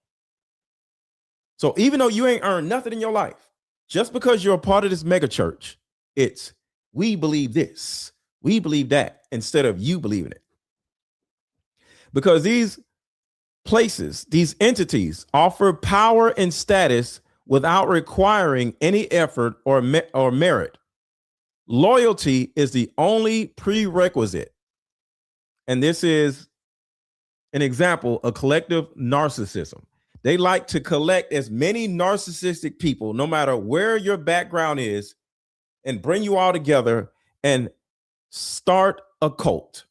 A: So even though you ain't earned nothing in your life, just because you're a part of this mega church, it's we believe this, we believe that, instead of you believing it. Because these places, these entities offer power and status without requiring any effort or merit. Loyalty is the only prerequisite. And this is an example of collective narcissism. They like to collect as many narcissistic people, no matter where your background is, and bring you all together and start a cult.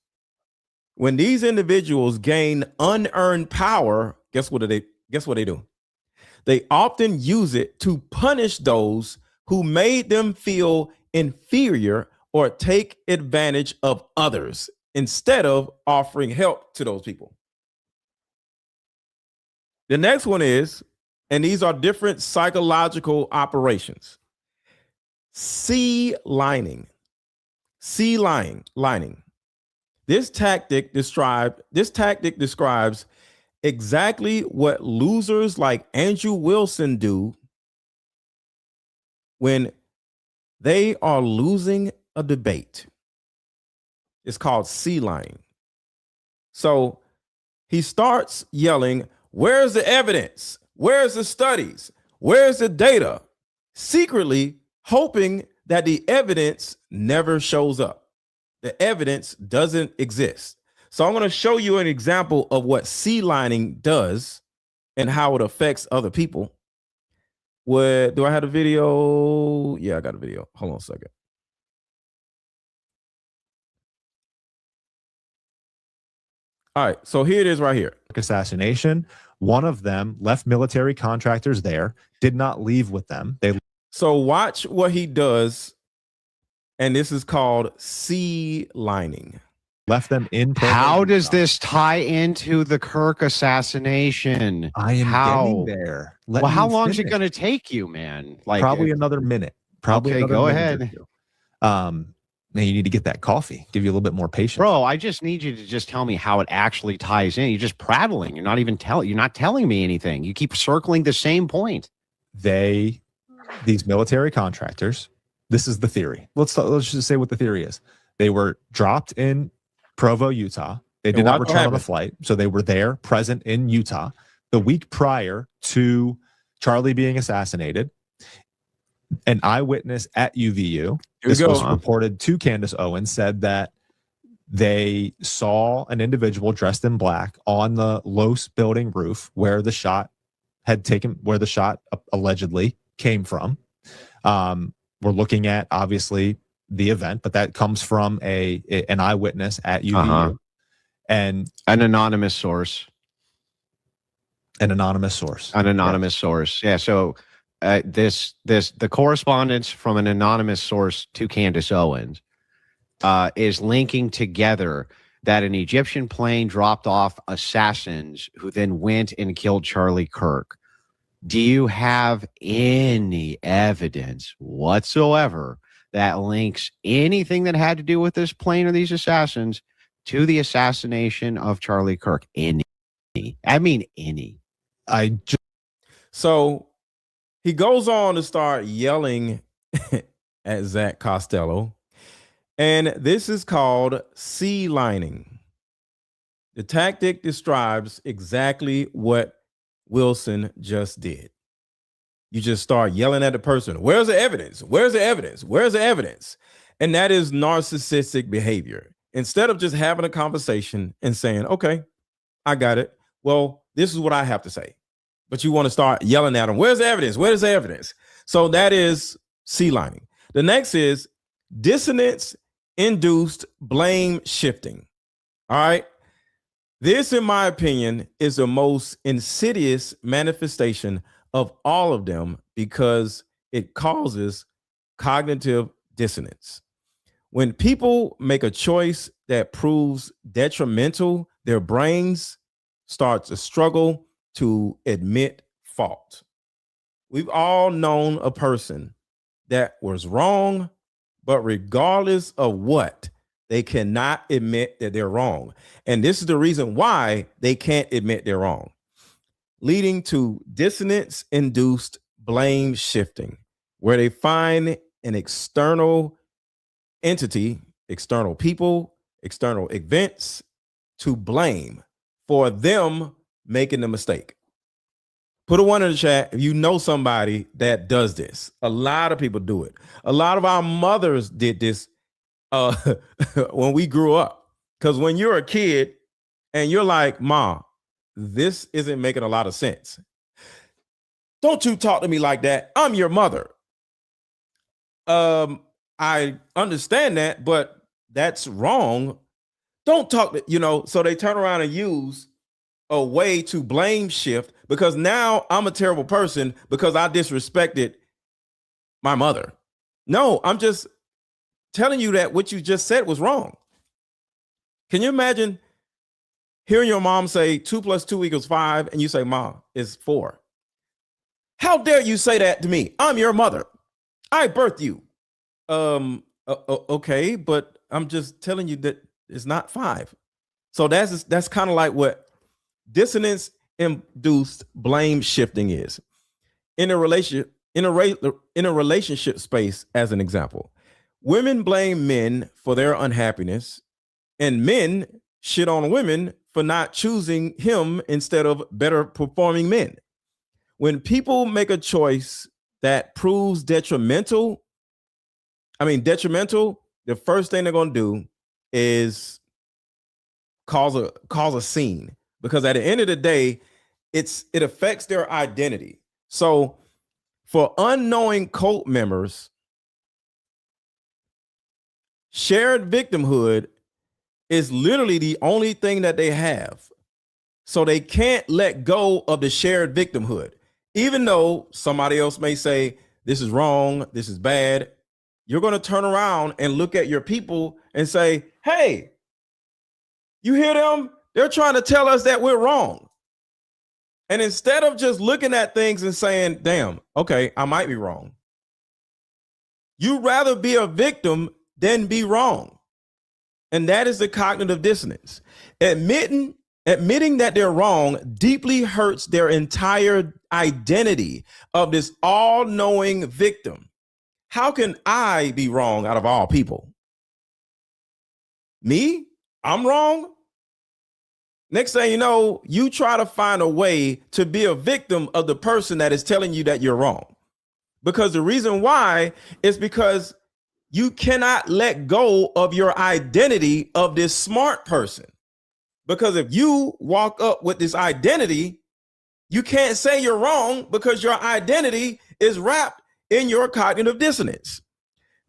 A: When these individuals gain unearned power, guess what they do? They often use it to punish those who made them feel inferior or take advantage of others instead of offering help to those people. The next one is, and these are different psychological operations. Sea lining. This tactic describes exactly what losers like Andrew Wilson do when they are losing a debate. It's called sea lining. So he starts yelling, "Where's the evidence? Where's the studies? Where's the data?" Secretly hoping that the evidence never shows up. The evidence doesn't exist. So I'm going to show you an example of what C lining does and how it affects other people. Do I have a video? Yeah, I got a video. Hold on a second. All right, so here it is right here.
P: Assassination. One of them left military contractors there, did not leave with them.
A: So watch what he does, and this is called C lining.
P: Left them in.
Q: How does this tie into the Kirk assassination?
P: I am getting there.
Q: Well, how long is it going to take you, man? Like
P: probably another minute. Probably.
Q: Okay, go ahead.
P: Now you need to get that coffee. Give you a little bit more patience,
Q: bro. I just need you to just tell me how it actually ties in. You're just prattling. You're not even telling. You're not telling me anything. You keep circling the same point.
P: These military contractors. This is the theory. Let's just say what the theory is. They were dropped in Provo, Utah. They did not return on the flight, so they were there, present in Utah, the week prior to Charlie being assassinated. An eyewitness at UVU, this was reported to Candace Owens, said that they saw an individual dressed in black on the Los building roof where the shot allegedly came from. We're looking at obviously the event, but that comes from an eyewitness at UVU and
Q: an anonymous source.
P: Source.
Q: Yeah. So the correspondence from an anonymous source to Candace Owens is linking together that an Egyptian plane dropped off assassins who then went and killed Charlie Kirk. Do you have any evidence whatsoever that links anything that had to do with this plane or these assassins to the assassination of Charlie Kirk? Any.
A: So he goes on to start yelling at Zach Costello, and this is called C lining. The tactic describes exactly what Wilson just did. You just start yelling at the person. Where's the evidence? Where's the evidence? Where's the evidence? And that is narcissistic behavior. Instead of just having a conversation and saying, okay, I got it. Well, this is what I have to say. But you want to start yelling at them. Where's the evidence? Where's the evidence? So that is C lining. The next is dissonance-induced blame shifting. All right. This, in my opinion, is the most insidious manifestation of all of them because it causes cognitive dissonance. When people make a choice that proves detrimental, their brains start to struggle to admit fault. We've all known a person that was wrong, but regardless of what, they cannot admit that they're wrong. And this is the reason why they can't admit they're wrong, leading to dissonance-induced blame shifting, where they find an external entity, external people, external events to blame for them making the mistake. Put a 1 in the chat if you know somebody that does this. A lot of people do it. A lot of our mothers did this when we grew up. Because when you're a kid and you're like, Mom, this isn't making a lot of sense. Don't you talk to me like that. I'm your mother. I understand that, but that's wrong. Don't talk to, so they turn around and use a way to blame shift because now I'm a terrible person because I disrespected my mother. No, I'm just telling you that what you just said was wrong. Can you imagine hearing your mom say 2 + 2 = 5 and you say, Mom, it's 4? How dare you say that to me? I'm your mother. I birthed you. Okay, but I'm just telling you that it's not 5. So that's kind of like what dissonance-induced blame shifting is. In a relationship space, as an example, women blame men for their unhappiness, and men shit on women for not choosing him instead of better performing men. When people make a choice that proves detrimental, the first thing they're going to do is cause a scene, because at the end of the day, it affects their identity. So for unknowing cult members, shared victimhood is literally the only thing that they have. So they can't let go of the shared victimhood. Even though somebody else may say, this is wrong, this is bad, you're going to turn around and look at your people and say, hey, you hear them? They're trying to tell us that we're wrong. And instead of just looking at things and saying, damn, okay, I might be wrong, you'd rather be a victim than be wrong. And that is the cognitive dissonance. Admitting that they're wrong deeply hurts their entire identity of this all-knowing victim. How can I be wrong out of all people? Me? I'm wrong? Next thing you know, you try to find a way to be a victim of the person that is telling you that you're wrong. Because the reason why is because you cannot let go of your identity of this smart person. Because if you walk up with this identity, you can't say you're wrong because your identity is wrapped in your cognitive dissonance.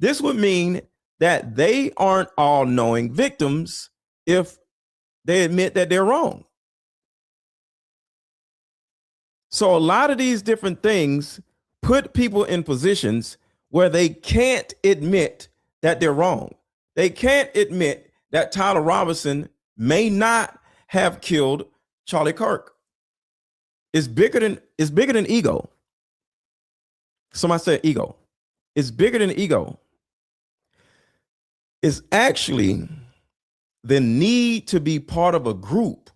A: This would mean that they aren't all-knowing victims if they admit that they're wrong. So a lot of these different things put people in positions where they can't admit that they're wrong. They can't admit that Tyler Robinson may not have killed Charlie Kirk. It's bigger than ego. Somebody said ego. It's bigger than ego. It's actually the need to be part of a group.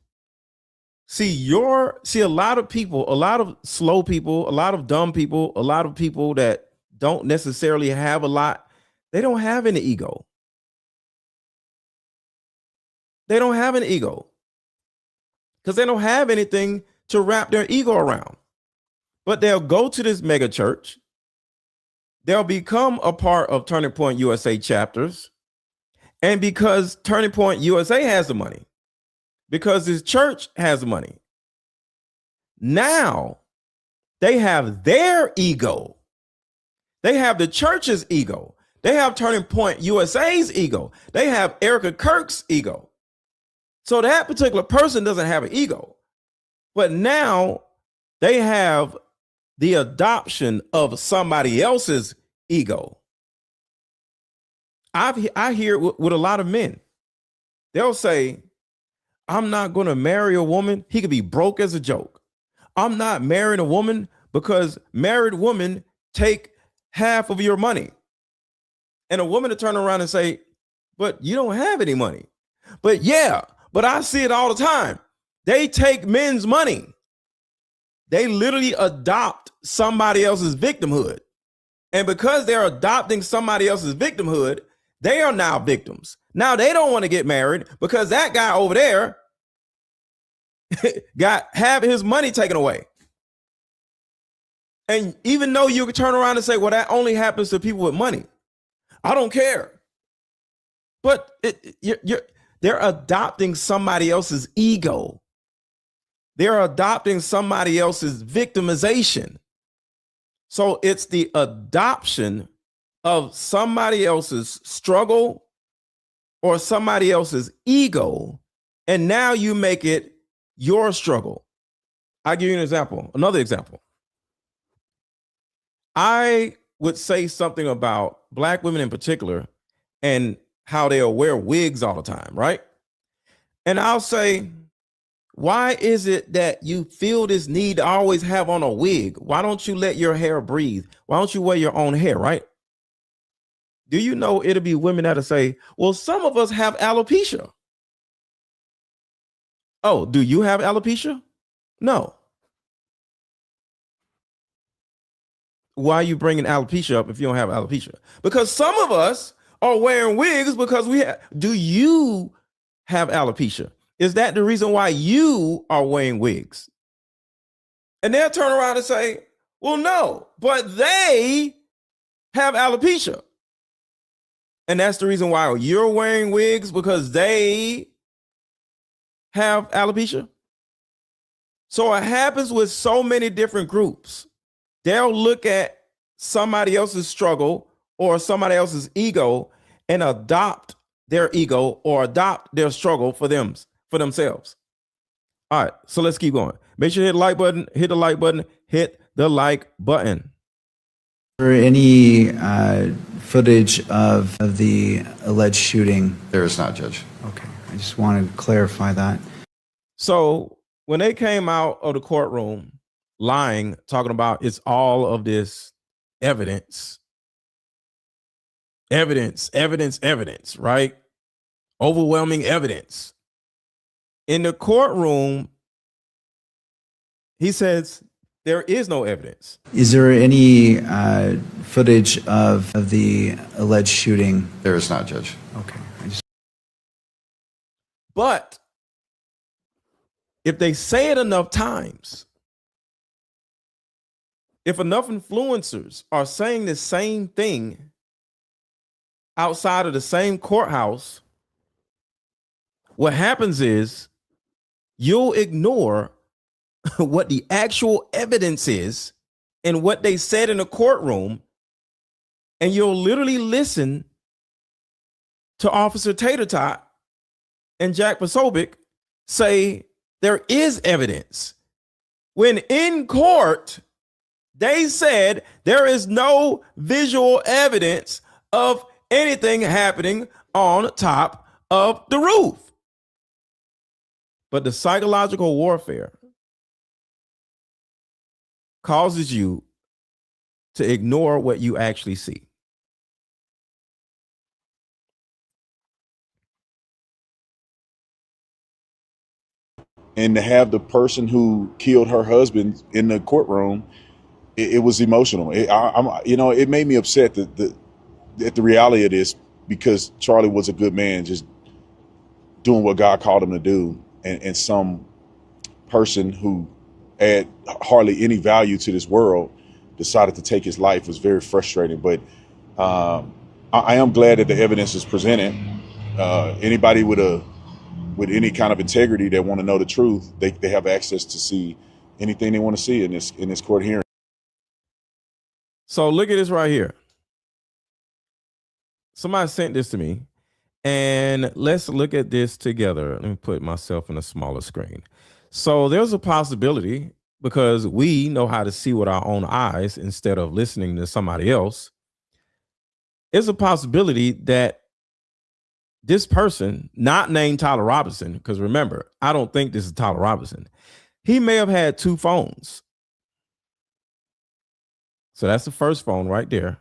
A: See a lot of people, a lot of slow people, a lot of dumb people, a lot of people that don't necessarily have a lot, they don't have an ego. They don't have an ego because they don't have anything to wrap their ego around. But they'll go to this mega church. They'll become a part of Turning Point USA chapters. And because Turning Point USA has the money, because this church has the money, now they have their ego. They have the church's ego. They have Turning Point USA's ego. They have Erika Kirk's ego. So that particular person doesn't have an ego. But now they have the adoption of somebody else's ego. I hear it with a lot of men. They'll say, I'm not going to marry a woman. He could be broke as a joke. I'm not marrying a woman because married women take half of your money. And a woman to turn around and say, but you don't have any money. But yeah, but I see it all the time. They take men's money. They literally adopt somebody else's victimhood. And because they're adopting somebody else's victimhood, they are now victims. Now they don't want to get married because that guy over there got half his money taken away. And even though you could turn around and say, well, that only happens to people with money, I don't care. But they're adopting somebody else's ego. They're adopting somebody else's victimization. So it's the adoption of somebody else's struggle or somebody else's ego, and now you make it your struggle. I'll give you an example, another example. I would say something about Black women in particular and how they'll wear wigs all the time, right? And I'll say, why is it that you feel this need to always have on a wig? Why don't you let your hair breathe? Why don't you wear your own hair, right? Do you know it'll be women that'll say, well, some of us have alopecia. Oh, do you have alopecia? No. Why are you bringing alopecia up if you don't have alopecia? Because some of us are wearing wigs because we have. Do you have alopecia? Is that the reason why you are wearing wigs? And they'll turn around and say, well, no, but they have alopecia. And that's the reason why you're wearing wigs, because they have alopecia? So it happens with so many different groups. They'll look at somebody else's struggle or somebody else's ego and adopt their ego or adopt their struggle for themselves. All right, so let's keep going. Make sure you hit the like button, hit the like button, hit the like button.
R: Or any footage of the alleged shooting?
S: There is not, Judge.
R: Okay, I just wanted to clarify that.
A: So when they came out of the courtroom lying, talking about it's all of this evidence, right? Overwhelming evidence. In the courtroom, he says there is no evidence.
R: Is there any footage of the alleged shooting?
S: There is not, Judge.
R: Okay.
A: But if they say it enough times, if enough influencers are saying the same thing outside of the same courthouse, what happens is you'll ignore what the actual evidence is and what they said in the courtroom, and you'll literally listen to Officer Tater Tot and Jack Posobiec say there is evidence, when in court they said there is no visual evidence of anything happening on top of the roof. But the psychological warfare causes you to ignore what you actually see.
J: And to have the person who killed her husband in the courtroom, it was emotional. It made me upset at the reality of this, because Charlie was a good man, just doing what God called him to do, and some person who had hardly any value to this world decided to take his life. Was very frustrating. But I am glad that the evidence is presented. Anybody with any kind of integrity that want to know the truth, they have access to see anything they want to see in this court hearing.
A: So look at this right here. Somebody sent this to me, and let's look at this together. Let me put myself in a smaller screen. So there's a possibility, because we know how to see with our own eyes instead of listening to somebody else. There's a possibility that this person, not named Tyler Robinson, because remember, I don't think this is Tyler Robinson, he may have had two phones. So that's the first phone right there.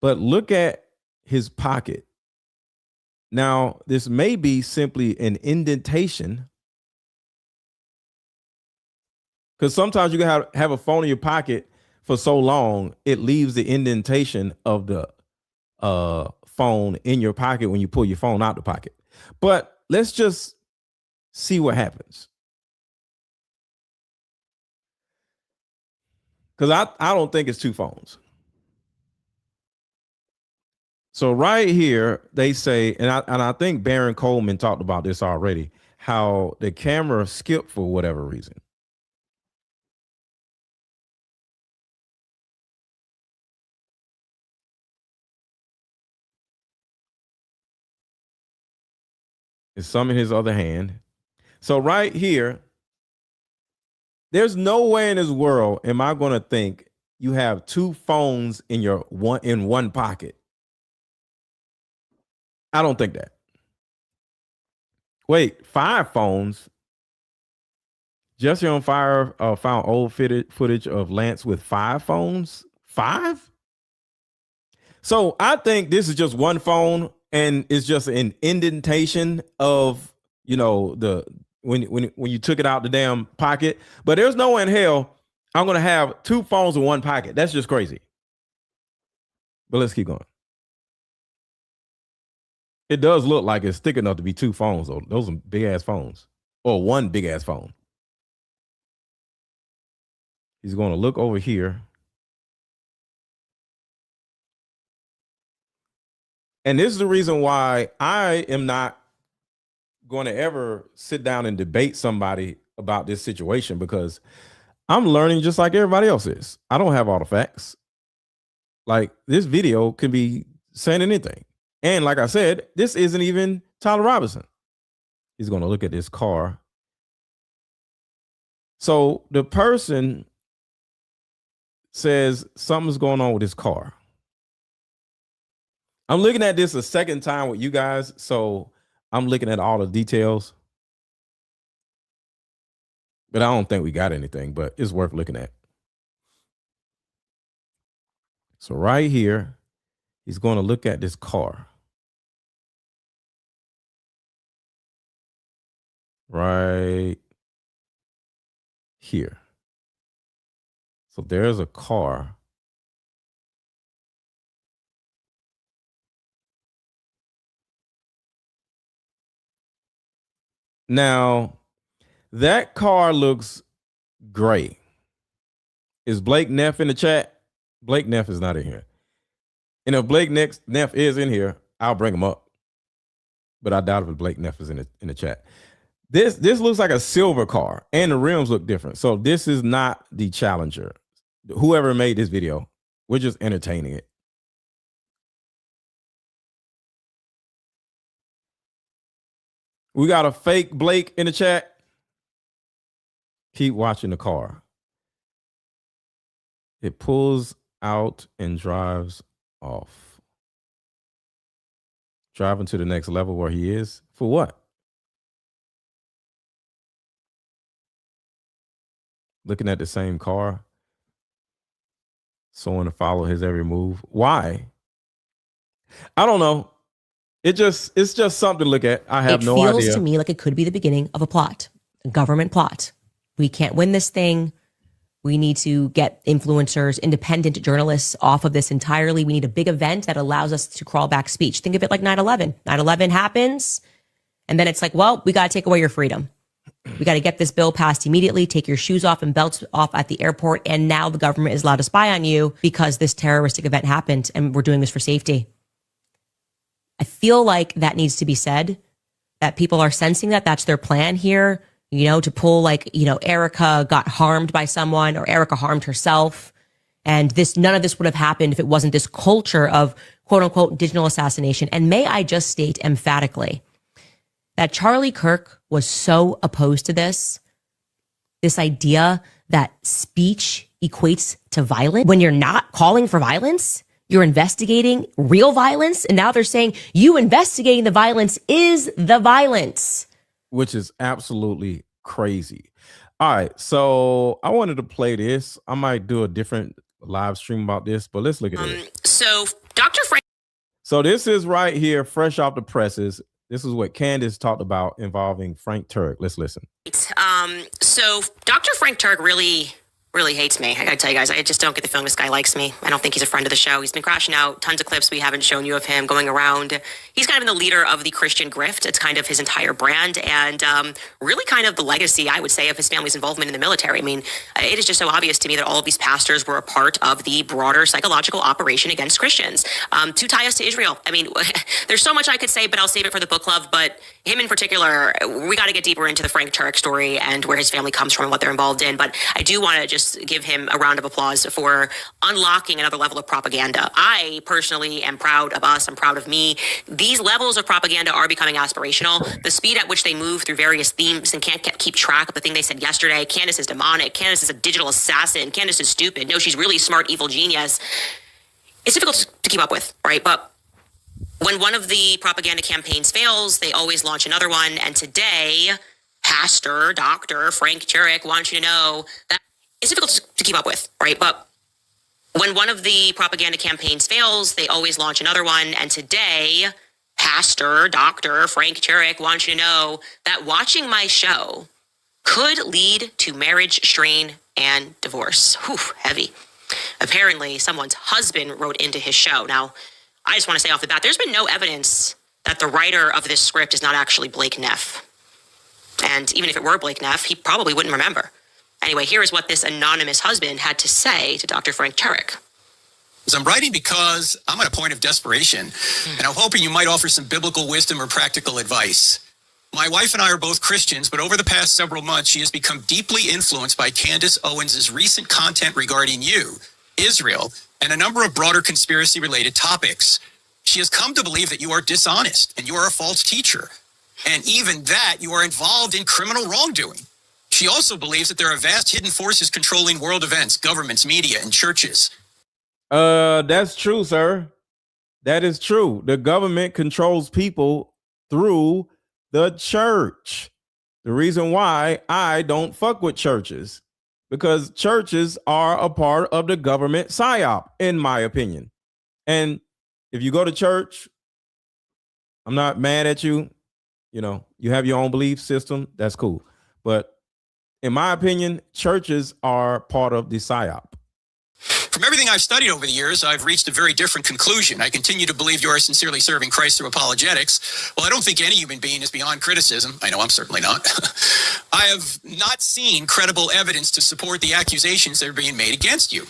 A: But look at his pocket. Now, this may be simply an indentation, because sometimes you can have a phone in your pocket for so long, it leaves the indentation of the phone in your pocket when you pull your phone out the pocket. But let's just see what happens. Because I don't think it's two phones. So right here, they say, and I think Baron Coleman talked about this already, how the camera skipped for whatever reason. There's some in his other hand. So right here, there's no way in this world am I going to think you have two phones in one pocket. I don't think that. Wait, 5 phones. Jesse on Fire found old footage of Lance with 5 phones. 5? So I think this is just one phone, and it's just an indentation of, when you took it out the damn pocket. But there's no way in hell I'm going to have 2 phones in one pocket. That's just crazy. But let's keep going. It does look like it's thick enough to be 2 phones, though. Those are big ass phones, or one big ass phone. He's going to look over here. And this is the reason why I am not going to ever sit down and debate somebody about this situation because I'm learning just like everybody else is. I don't have all the facts. Like, this video can be saying anything. And like I said, this isn't even Tyler Robinson. He's going to look at this car. So the person says something's going on with his car. I'm looking at this a second time with you guys, so I'm looking at all the details. But I don't think we got anything, but it's worth looking at. So right here, he's going to look at this car. Right here. So there's a car. Now, that car looks gray. Is Blake Neff in the chat? Blake Neff is not in here. And if Blake Neff is in here, I'll bring him up. But I doubt if Blake Neff is in the chat. This looks like a silver car, and the rims look different. So this is not the Challenger. Whoever made this video, we're just entertaining it. We got a fake Blake in the chat. Keep watching the car. It pulls out and drives off. Driving to the next level where he is. For what? Looking at the same car. Someone to follow his every move. Why? I don't know. It's just something to look at. I have no idea.
S: It feels to me like it could be the beginning of a plot, a government plot. We can't win this thing. We need to get influencers, independent journalists off of this entirely. We need a big event that allows us to crawl back speech. Think of it like 9/11. 9/11 happens, and then it's like, well, we got to take away your freedom. We got to get this bill passed immediately, take your shoes off and belts off at the airport, and now the government is allowed to spy on you because this terroristic event happened, and we're doing this for safety. I feel like that needs to be said, that people are sensing that that's their plan here, you know, to pull like, you know, Erika got harmed by someone or Erika harmed herself. And none of this would have happened if it wasn't this culture of quote unquote digital assassination. And may I just state emphatically that Charlie Kirk was so opposed to this idea that speech equates to violence when you're not calling for violence. You're investigating real violence. And now they're saying you investigating the violence is the violence.
A: Which is absolutely crazy. All right. So I wanted to play this. I might do a different live stream about this, but let's look at it.
T: So Dr. Frank.
A: So this is right here, fresh off the presses. This is what Candace talked about involving Frank Turk. Let's listen.
T: So Dr. Frank Turk really hates me. I gotta tell you guys, I just don't get the feeling this guy likes me. I don't think he's a friend of the show. He's been crashing out tons of clips we haven't shown you of him going around. He's kind of been the leader of the Christian grift. It's kind of his entire brand and really kind of the legacy, I would say, of his family's involvement in the military. I mean, it is just so obvious to me that all of these pastors were a part of the broader psychological operation against Christians to tie us to Israel. I mean, there's so much I could say, but I'll save it for the book club. But him in particular, we got to get deeper into the Frank Turk story and where his family comes from and what they're involved in. But I do want to just give him a round of applause for unlocking another level of propaganda. I personally am proud of us. I'm proud of me. These levels of propaganda are becoming aspirational. The speed at which they move through various themes and can't keep track of the thing they said yesterday. Candace is demonic. Candace is a digital assassin. Candace is stupid. No, she's really smart, evil genius. It's difficult to keep up with, right? But when one of the propaganda campaigns fails, they always launch another one. And today, Pastor, Dr. Frank Turek wants you to know that it's difficult to keep up with, right? But when one of the propaganda campaigns fails, they always launch another one. And today, Pastor, Dr. Frank Turek wants you to know that watching my show could lead to marriage strain and divorce. Whew, heavy. Apparently, someone's husband wrote into his show. Now, I just want to say off the bat, there's been no evidence that the writer of this script is not actually Blake Neff. And even if it were Blake Neff, he probably wouldn't remember. Anyway, here is what this anonymous husband had to say to Dr. Frank Turek.
U: I'm writing because I'm at a point of desperation, and I'm hoping you might offer some biblical wisdom or practical advice. My wife and I are both Christians, but over the past several months, she has become deeply influenced by Candace Owens' recent content regarding you, Israel, and a number of broader conspiracy-related topics. She has come to believe that you are dishonest and you are a false teacher, and even that you are involved in criminal wrongdoing. She also believes that there are vast hidden forces controlling world events, governments, media, and churches.
A: That's true, sir. That is true. The government controls people through the church. The reason why I don't fuck with churches, because churches are a part of the government psyop, in my opinion. And if you go to church, I'm not mad at you. You know, you have your own belief system. That's cool. But in my opinion, churches are part of the psyop.
U: From everything I've studied over the years, I've reached a very different conclusion. I continue to believe you are sincerely serving Christ through apologetics. Well, I don't think any human being is beyond criticism. I know I'm certainly not. I have not seen credible evidence to support the accusations that are being made against you.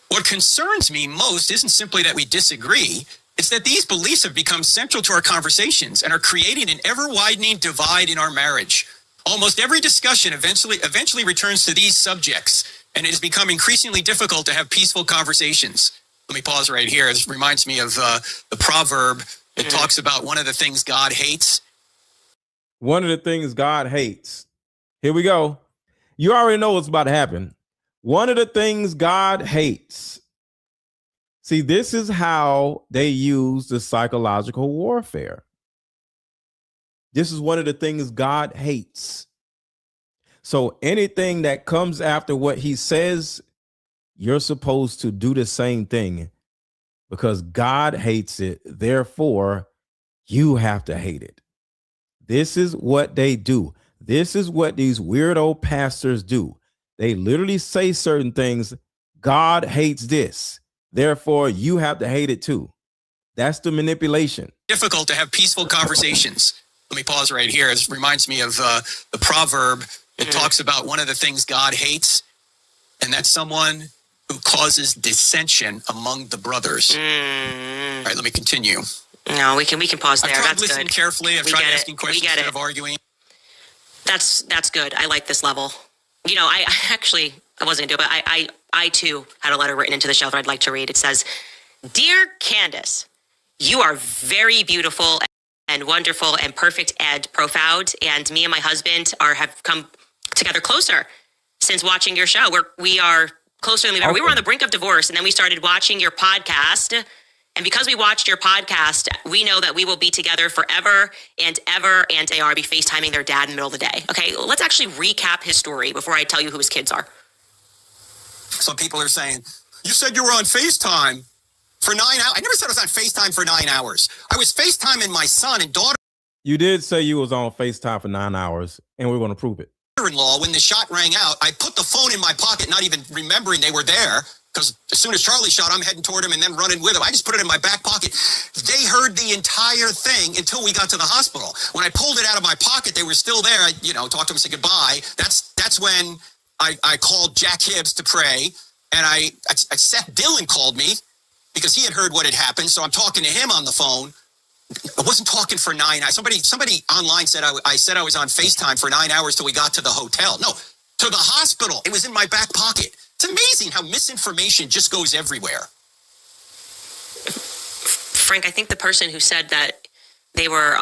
U: What concerns me most isn't simply that we disagree. It's that these beliefs have become central to our conversations and are creating an ever-widening divide in our marriage. Almost every discussion eventually returns to these subjects, and it has become increasingly difficult to have peaceful conversations. Let me pause right here. This reminds me of the proverb that talks about one of the things God hates.
A: One of the things God hates. Here we go. You already know what's about to happen. One of the things God hates. See, this is how they use the psychological warfare. This is one of the things God hates. So anything that comes after what he says, you're supposed to do the same thing because God hates it. Therefore, you have to hate it. This is what they do. This is what these weirdo pastors do. They literally say certain things. God hates this. Therefore, you have to hate it too. That's the manipulation.
U: Difficult to have peaceful conversations. Let me pause right here. This reminds me of the proverb that talks about one of the things God hates, and that's someone who causes dissension among the brothers. All right, let me continue.
T: No, we can pause there.
U: I've tried
T: That's
U: listening
T: good.
U: carefully. I've
T: We
U: tried
T: get it.
U: asking questions
T: We get
U: instead
T: it.
U: of arguing.
T: That's good. I like this level. You know, I actually, I wasn't gonna do it, but I too had a letter written into the show that I'd like to read. It says, "Dear Candace, you are very beautiful and wonderful and perfect and profound. And me and my husband have come together closer since watching your show. We are closer than we've ever. We were on the brink of divorce, and then we started watching your podcast. And because we watched your podcast, we know that we will be together forever and ever. And they are be FaceTiming their dad in the middle of the day. Okay, let's actually recap his story before I tell you who his kids are.
U: Some people are saying, you said you were on FaceTime for 9 hours. I never said I was on FaceTime for 9 hours. I was FaceTiming my son and daughter.
A: You did say you was on FaceTime for 9 hours, and we're going to prove it.
U: In-law, when the shot rang out, I put the phone in my pocket, not even remembering they were there, because as soon as Charlie shot, I'm heading toward him and then running with him. I just put it in my back pocket. They heard the entire thing until we got to the hospital. When I pulled it out of my pocket, they were still there. I, talked to them, said goodbye. That's when I called Jack Hibbs to pray, and I Seth Dillon called me because he had heard what had happened. So I'm talking to him on the phone. I wasn't talking for 9 hours. Somebody online said I said I was on FaceTime for 9 hours till we got to the hotel. No, to the hospital. It was in my back pocket. It's amazing how misinformation just goes everywhere.
T: Frank, I think the person who said that you were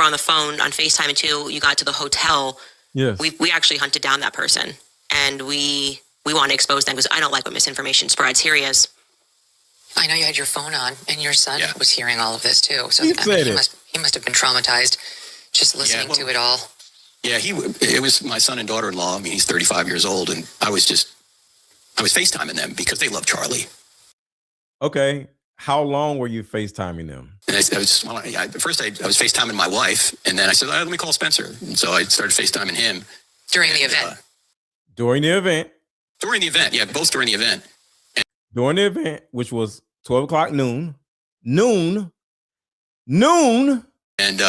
T: on the phone on FaceTime until you got to the hotel.
A: Yes.
T: We actually hunted down that person, and we want to expose them because I don't like when misinformation spreads. Here he is.
I: I know you had your phone on, and your son was hearing all of this too. So
A: He
I: I
A: said
I: mean,
A: it.
I: he must have been traumatized just listening to it all.
U: Yeah, it was my son and daughter-in-law. I mean, he's 35 years old, and I was FaceTiming them because they love Charlie.
A: Okay. How long were you FaceTiming them?
U: And at first I was FaceTiming my wife, and then I said, let me call Spencer. And so I started FaceTiming him.
I: During the event?
A: During the event.
U: During the event, yeah, both during the event.
A: During the event, which was 12 o'clock noon. Noon.
U: And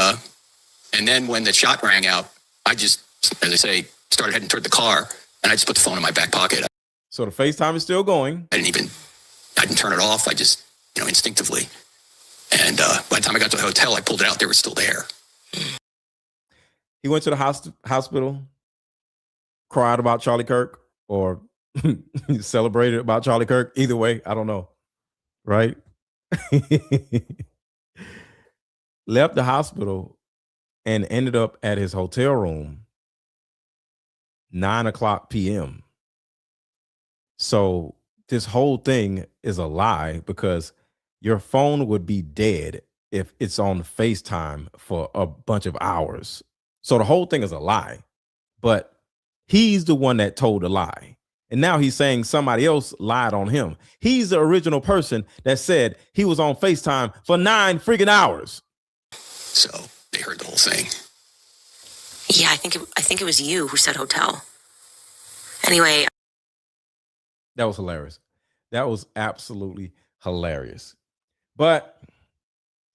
U: then when the shot rang out, I just, as I say, started heading toward the car, and I just put the phone in my back pocket.
A: So the FaceTime is still going.
U: I didn't turn it off. I just, instinctively. And by the time I got to the hotel, I pulled it out. They were still there.
A: He went to the hospital, cried about Charlie Kirk, or celebrated about Charlie Kirk. Either way, I don't know. Right? Left the hospital and ended up at his hotel room 9:00 p.m. So this whole thing is a lie, because your phone would be dead if it's on FaceTime for a bunch of hours. So the whole thing is a lie, but he's the one that told the lie. And now he's saying somebody else lied on him. He's the original person that said he was on FaceTime for 9 freaking hours.
U: So they heard the whole thing.
T: Yeah, I think it was you who said hotel. Anyway.
A: That was hilarious. That was absolutely hilarious. But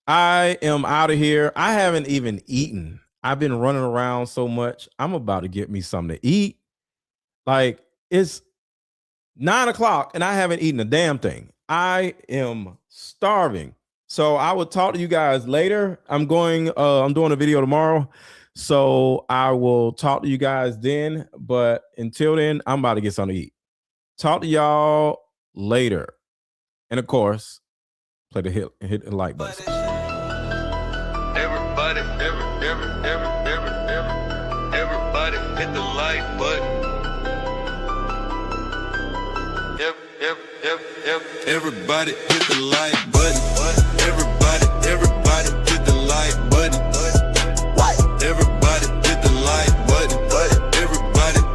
A: I am out of here. I haven't even eaten. I've been running around so much. I'm about to get me something to eat. Like, it's 9:00 and I haven't eaten a damn thing. I am starving. So I will talk to you guys later. I'm doing a video tomorrow, so I will talk to you guys then. But until then, I'm about to get something to eat. Talk to y'all later. And of course, hit the like button.
B: Everybody, everybody hit the like button. Everybody hit the like button. Everybody hit the like button. Everybody hit the like button.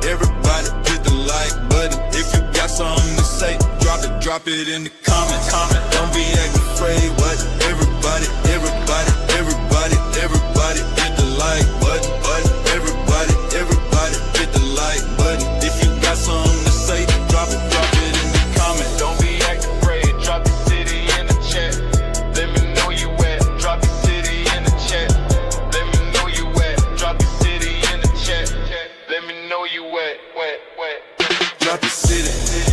B: Everybody hit the like button. If you got something to say, drop it in the comments. Don't be acting afraid. What? Everybody hit the like button. Everybody hit the like button. If you got something to say, drop it in the comments. Don't be acting afraid. Drop your city in the chat. Let me know you at. Drop your city in the chat. Let me know you at. Drop your city in the chat. Let me know you at. Drop your city.